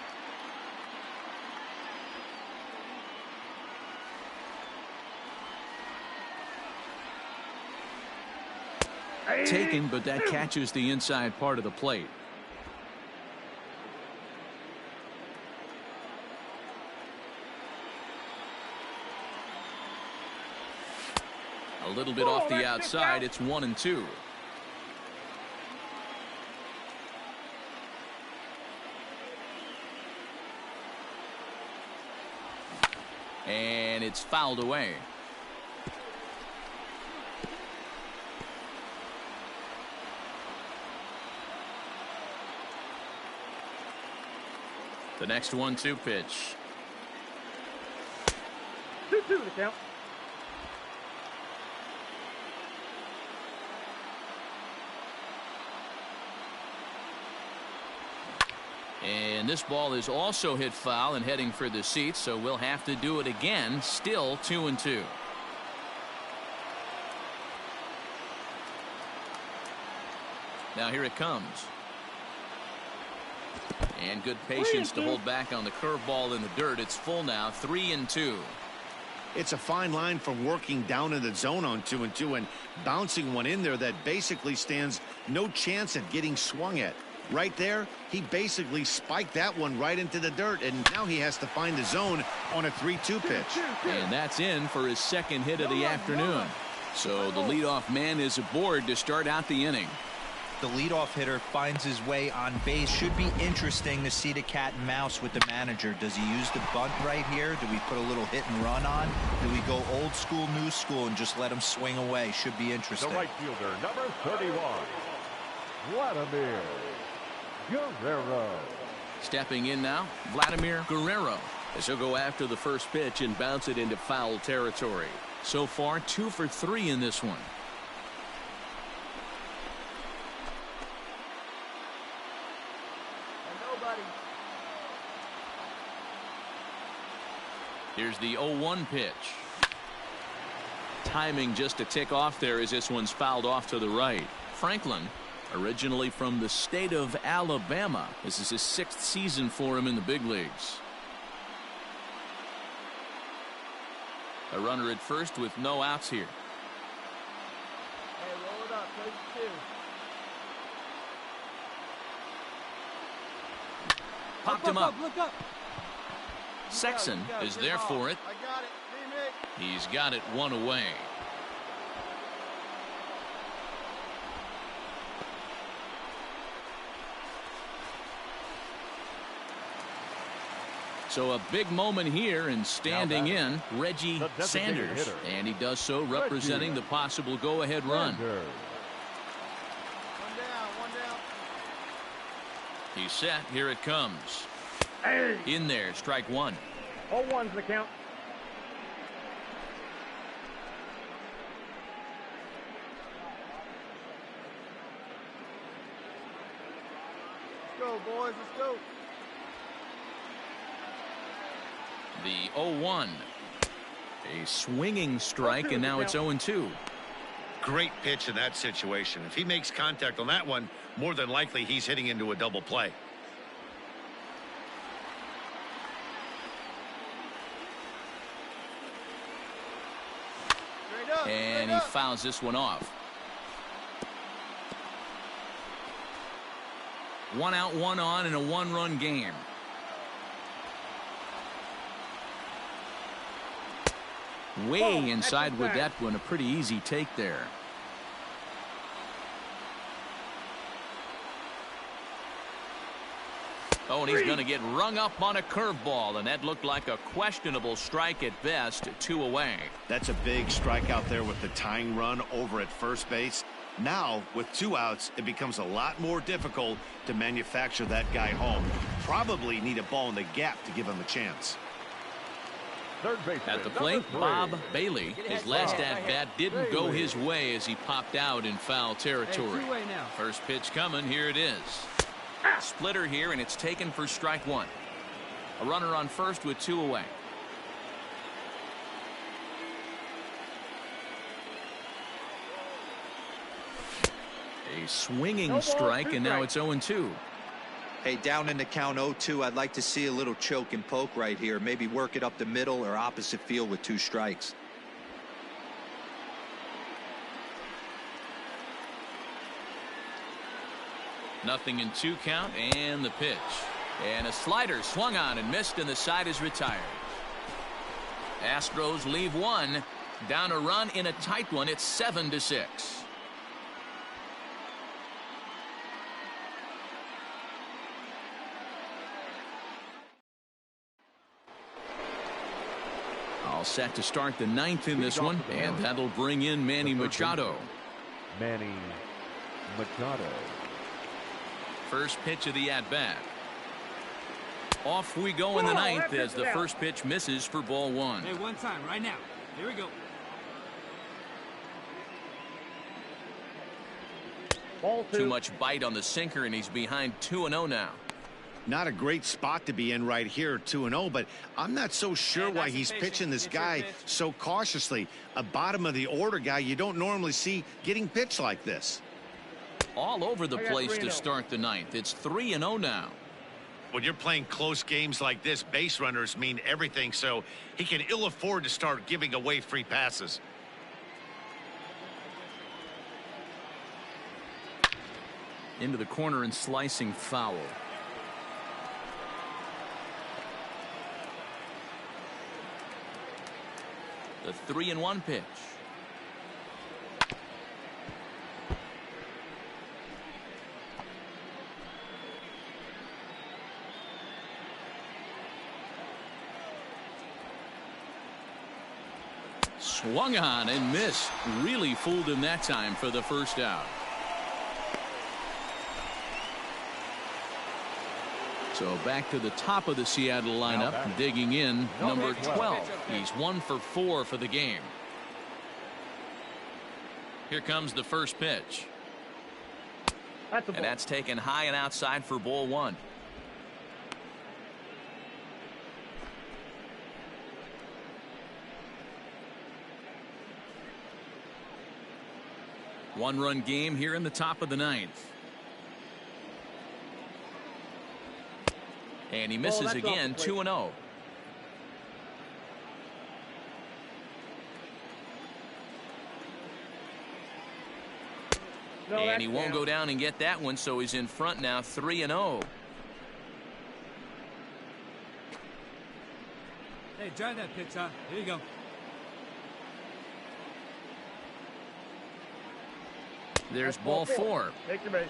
Taken, but that catches the inside part of the plate. A little bit off the outside. It's 1-2. And it's fouled away. The next 1-2 pitch. 2-2 the count. And this ball is also hit foul and heading for the seats, so we'll have to do it again. Still 2-2. Now here it comes. And good patience to hold back on the curveball in the dirt. It's full now, 3-2. It's a fine line from working down in the zone on 2-2 and bouncing one in there that basically stands no chance at getting swung at. Right there, he basically spiked that one right into the dirt, and now he has to find the zone on a 3-2 pitch. And that's in for his second hit of the afternoon. So the leadoff man is aboard to start out the inning. The leadoff hitter finds his way on base. Should be interesting to see the cat and mouse with the manager. Does he use the bunt right here? Do we put a little hit and run on? Do we go old school, new school, and just let him swing away? Should be interesting. The right fielder, number 31, Vladimir Guerrero. Stepping in now, Vladimir Guerrero, as he'll go after the first pitch and bounce it into foul territory. So far, 2 for 3 in this one. Here's the 0-1 pitch. Timing just a tick off there as this one's fouled off to the right. Franklin, originally from the state of Alabama. This is his 6th season for him in the big leagues. A runner at first with no outs here. Hey, roll it up. Play the 2. Popped him up. Look up. Sexton is there for it. I got it. He's got it 1 away. So a big moment here, and standing in, Reggie Sanders. And he does so representing the possible go-ahead run. Sanders. One down. He's set. Here it comes. Hey. In there, strike one. 0-1's the count. Let's go, boys. Let's go. The 0-1. A swinging strike, and now it's 0-2. Great pitch in that situation. If he makes contact on that one, more than likely he's hitting into a double play. And he fouls this one off. 1 out, 1 on in a 1-run game. Way inside with that one. A pretty easy take there. Oh, and he's going to get rung up on a curveball, and that looked like a questionable strike at best. 2 away. That's a big strike out there with the tying run over at first base. Now, with 2 outs, it becomes a lot more difficult to manufacture that guy home. Probably need a ball in the gap to give him a chance. At the plate, Bob Bailey. His last at-bat didn't go his way as he popped out in foul territory. First pitch coming. Here it is. Splitter here, and it's taken for strike 1. A runner on first with 2 away. A swinging strike, and now it's 0-2. Hey, down in the count 0-2, I'd like to see a little choke and poke right here. Maybe work it up the middle or opposite field with 2 strikes. Nothing in 2 count, and the pitch. And a slider swung on and missed, and the side is retired. Astros leave 1. Down a run in a tight one. It's 7-6. All set to start the 9th in this one, and that'll bring in Manny Machado. Manny Machado. First pitch of the at-bat. Off we go in the 9th as the first pitch misses for ball 1. Hey, one time, right now. Here we go. Ball 2. Too much bite on the sinker, and he's behind 2-0 now. Not a great spot to be in right here, 2-0, but I'm not so sure why he's pitching this guy so cautiously. A bottom of the order guy you don't normally see getting pitched like this. All over the place to start the 9th. It's 3-0 now. When you're playing close games like this, base runners mean everything, so he can ill afford to start giving away free passes. Into the corner and slicing foul. The 3-1 pitch. Swung on and missed. Really fooled him that time for the first out. So back to the top of the Seattle lineup, digging in, number 12. He's 1 for 4 for the game. Here comes the first pitch. And that's taken high and outside for ball 1. One-run game here in the top of the 9th. And he misses again, 2-0. And he won't go down and get that one, so he's in front now, 3-0. Hey, drive that pitch, huh? Here you go. There's ball 4. Take your base.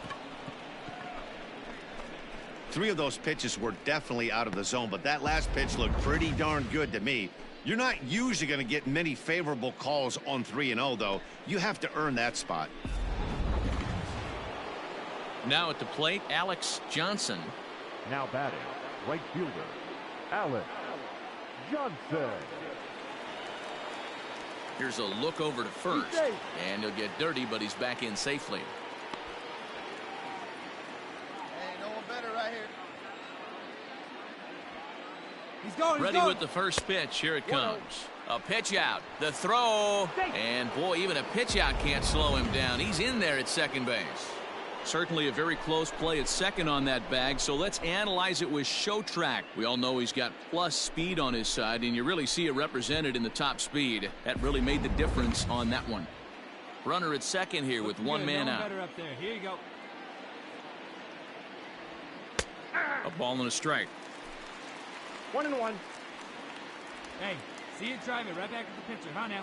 3 of those pitches were definitely out of the zone, but that last pitch looked pretty darn good to me. You're not usually going to get many favorable calls on 3-0, though. You have to earn that spot. Now at the plate, Alex Johnson. Now batting, right fielder, Alex Johnson. Here's a look over to first, and he'll get dirty, but he's back in safely. Hey, no one better right here. He's going. Ready with the first pitch. Here it comes. A pitch out. The throw. And boy, even a pitch out can't slow him down. He's in there at second base. Certainly a very close play at second on that bag, so let's analyze it with show track. We all know he's got plus speed on his side, and you really see it represented in the top speed. That really made the difference on that one. Runner at second here with one man out. Better up there. Here you go. A ball and a strike. 1-1. Hey, see you drive it right back to the pitcher, huh now?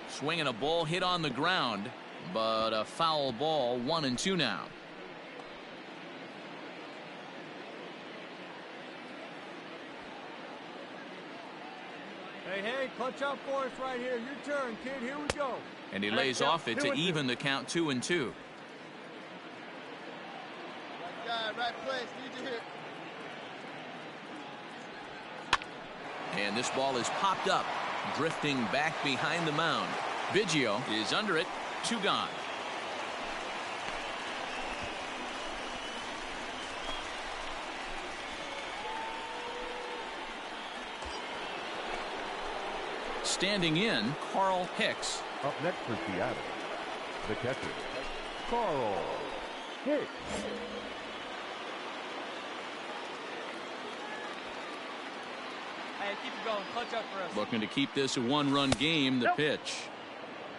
Swinging a ball hit on the ground, but a foul ball. 1-2 now. Hey, clutch up for us right here. Your turn, kid. Here we go. And he lays off it to even the count 2-2. Right guy, right place. Need to hit. And this ball is popped up, drifting back behind the mound. Biggio is under it. 2 gone. Standing in, Carl Hicks. Up next for Seattle, the catcher, Carl Hicks. Hey, keep it going. Clutch up for us. Looking to keep this a 1-run game. The pitch.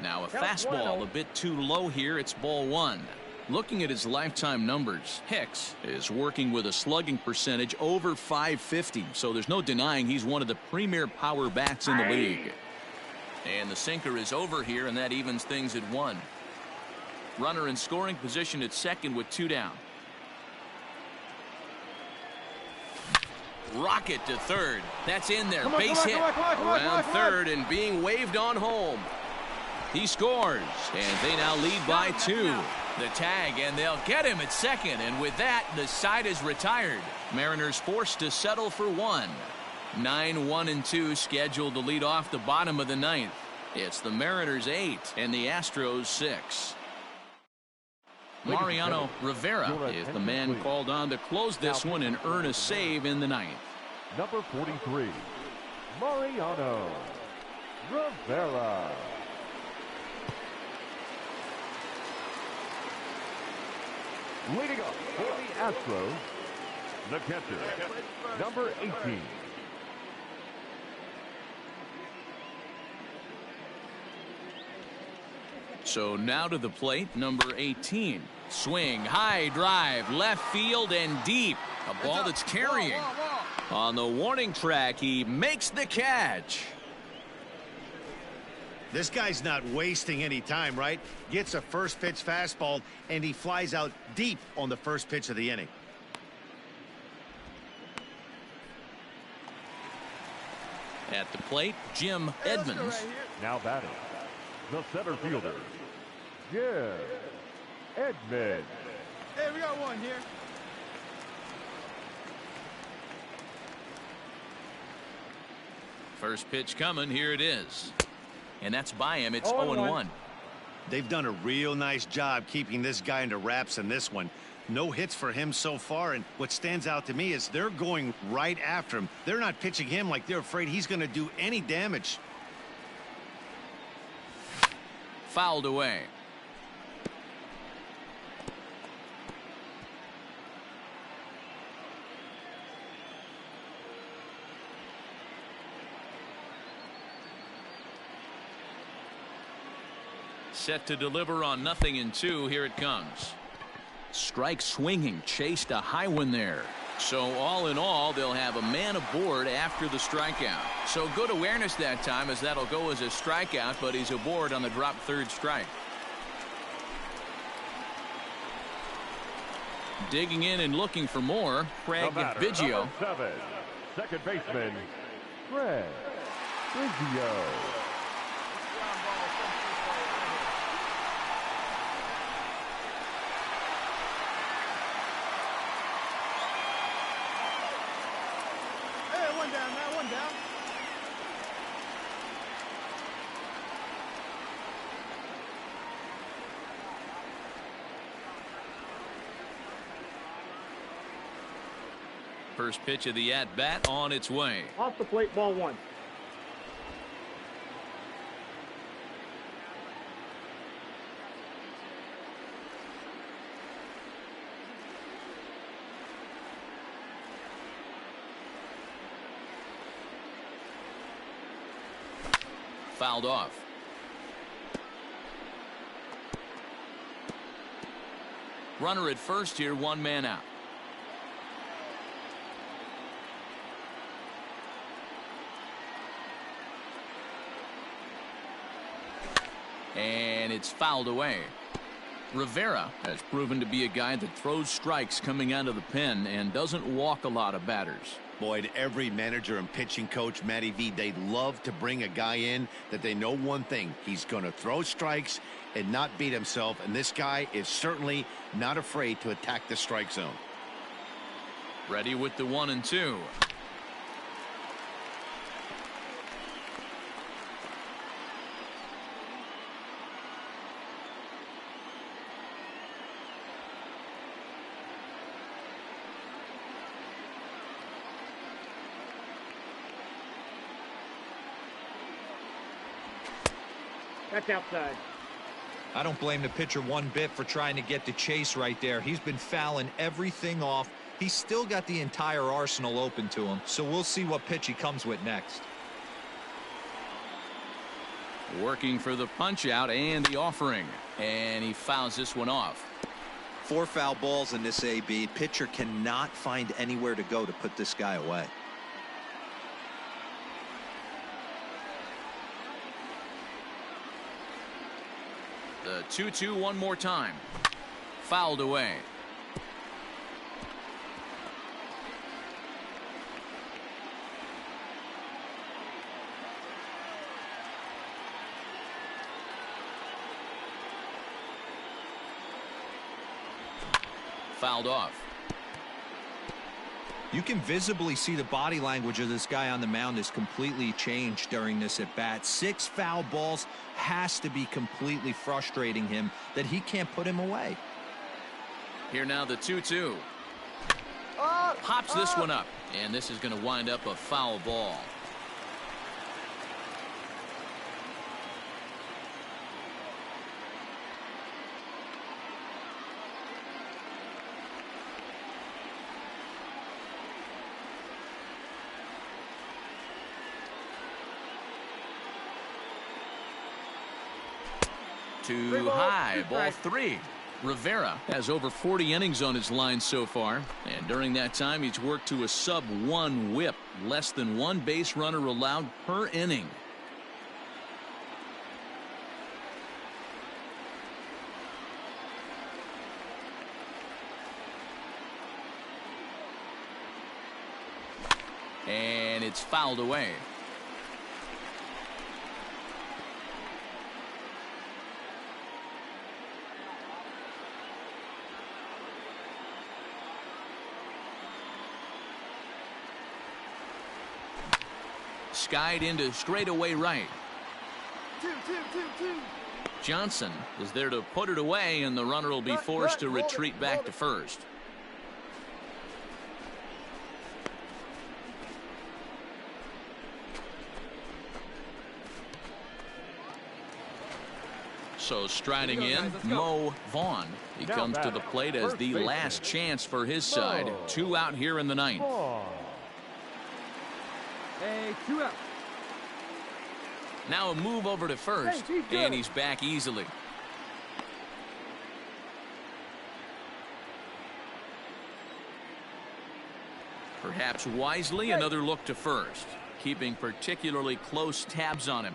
Now a fastball a bit too low here. It's ball 1. Looking at his lifetime numbers, Hicks is working with a slugging percentage over .550, so there's no denying he's one of the premier power bats in the league. And the sinker is over here, and that evens things at 1. Runner in scoring position at second with 2 down. Rocket to third. That's in there. Base hit around third and being waved on home. He scores, and they now lead by 2. The tag, and they'll get him at second, and with that, the side is retired. Mariners forced to settle for 1. 9-1-2 scheduled to lead off the bottom of the 9th. It's the Mariners 8 and the Astros 6. Mariano Rivera is the man called on to close this one and earn a save in the 9th. Number 43, Mariano Rivera. Leading up for the Astros, the catcher, number 18. So now to the plate, number 18. Swing, high drive, left field and deep. A ball that's carrying. On the warning track, he makes the catch. This guy's not wasting any time, right? Gets a first pitch fastball, and he flies out deep on the first pitch of the inning. At the plate, Jim Edmonds. Now batting, the center fielder, Jim Edmonds. Hey, we got one here. First pitch coming. Here it is. And that's by him. It's 0-1. They've done a real nice job keeping this guy into wraps in this one. No hits for him so far, and what stands out to me is they're going right after him. They're not pitching him like they're afraid he's going to do any damage. Fouled away. Set to deliver on 0-2. Here it comes. Strike swinging, chased a high one there. So all in all, they'll have a man aboard after the strikeout. So good awareness that time, as that'll go as a strikeout, but he's aboard on the drop third strike. Digging in and looking for more, Craig Biggio. #7, second baseman, Craig Biggio. Hey, one down now, one down. First pitch of the at-bat on its way. Off the plate, ball one. Fouled off. Runner at first here, one man out. And it's fouled away. Rivera has proven to be a guy that throws strikes coming out of the pen and doesn't walk a lot of batters. Boyd, every manager and pitching coach, Matty V, they love to bring a guy in that they know one thing. He's going to throw strikes and not beat himself, and this guy is certainly not afraid to attack the strike zone. Ready with the 1-2. That's outside. I don't blame the pitcher one bit for trying to get the chase right there. He's been fouling everything off. He's still got the entire arsenal open to him, so we'll see what pitch he comes with next. Working for the punch out and the offering, and he fouls this one off. 4 foul balls in this AB. Pitcher cannot find anywhere to go to put this guy away. The 2-2 one more time. Fouled away. Fouled off. You can visibly see the body language of this guy on the mound is completely changed during this at bat. 6 foul balls has to be completely frustrating him that he can't put him away. Here now the 2-2. Pops this one up, and this is going to wind up a foul ball. Too high, ball 3. Rivera has over 40 innings on his line so far, and during that time he's worked to a sub-1 whip, less than 1 base runner allowed per inning. And it's fouled away. Skied into straightaway right. 2-2-2-2. Johnson is there to put it away, and the runner will be forced to retreat back to first. So striding in, Mo Vaughn. He comes to the plate as the last chance for his side. 2 out here in the 9th. Hey, 2 out. Now a move over to first, and he's back easily. Perhaps wisely, another look to first, keeping particularly close tabs on him.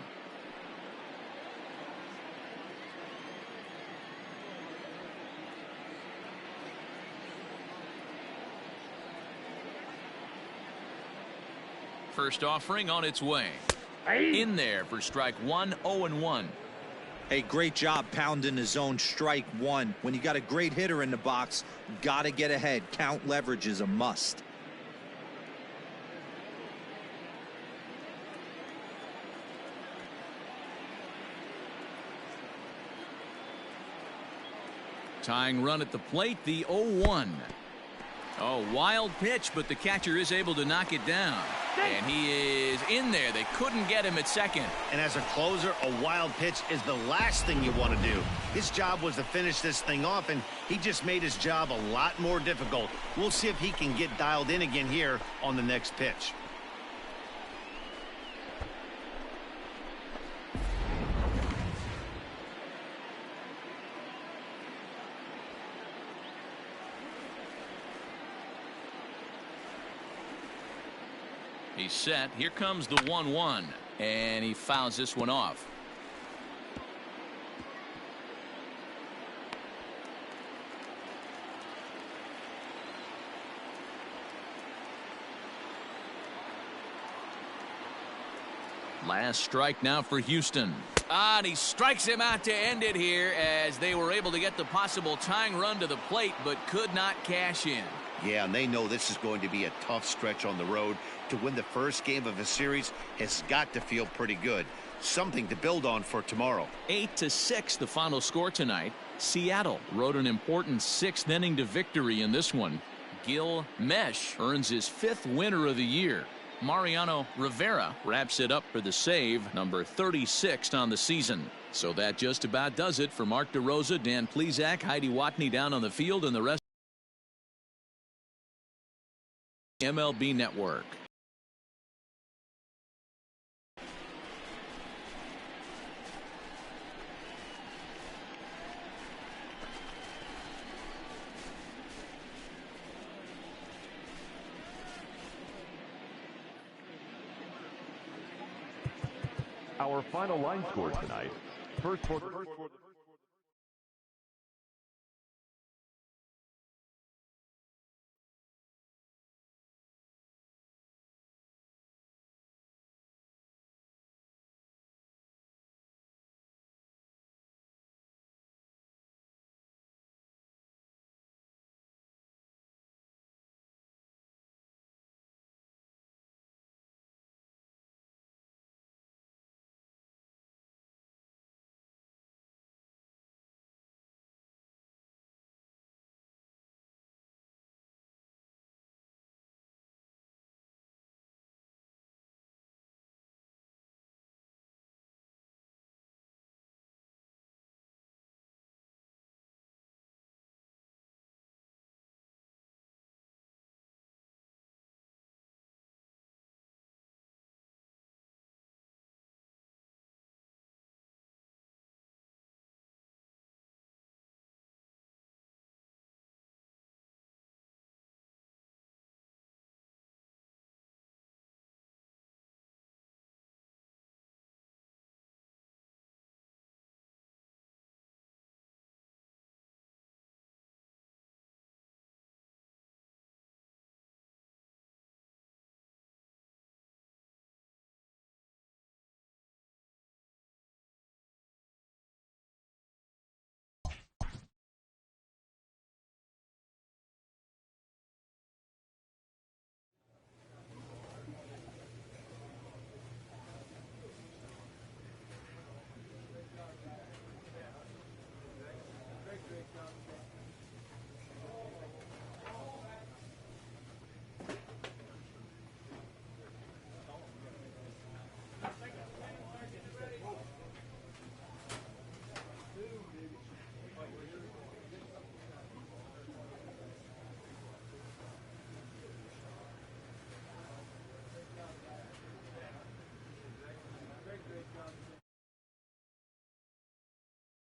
First offering on its way. In there for strike one, 0-1. Hey, great job pounding the zone strike one. When you got a great hitter in the box, got to get ahead. Count leverage is a must. Tying run at the plate, the 0-1. Oh, wild pitch, but the catcher is able to knock it down. And he is in there. They couldn't get him at second. And as a closer, a wild pitch is the last thing you want to do. His job was to finish this thing off, and he just made his job a lot more difficult. We'll see if he can get dialed in again here on the next pitch. He's set. Here comes the 1-1. And he fouls this one off. Last strike now for Houston. And he strikes him out to end it here as they were able to get the possible tying run to the plate but could not cash in. Yeah, and they know this is going to be a tough stretch on the road. To win the first game of a series has got to feel pretty good. Something to build on for tomorrow. 8-6 the final score tonight. Seattle rode an important 6th inning to victory in this one. Gil Mesh earns his 5th winner of the year. Mariano Rivera wraps it up for the save, number 36 on the season. So that just about does it for Mark DeRosa, Dan Plesac, Heidi Watney down on the field, and the rest of the MLB Network. Our final line score tonight. First for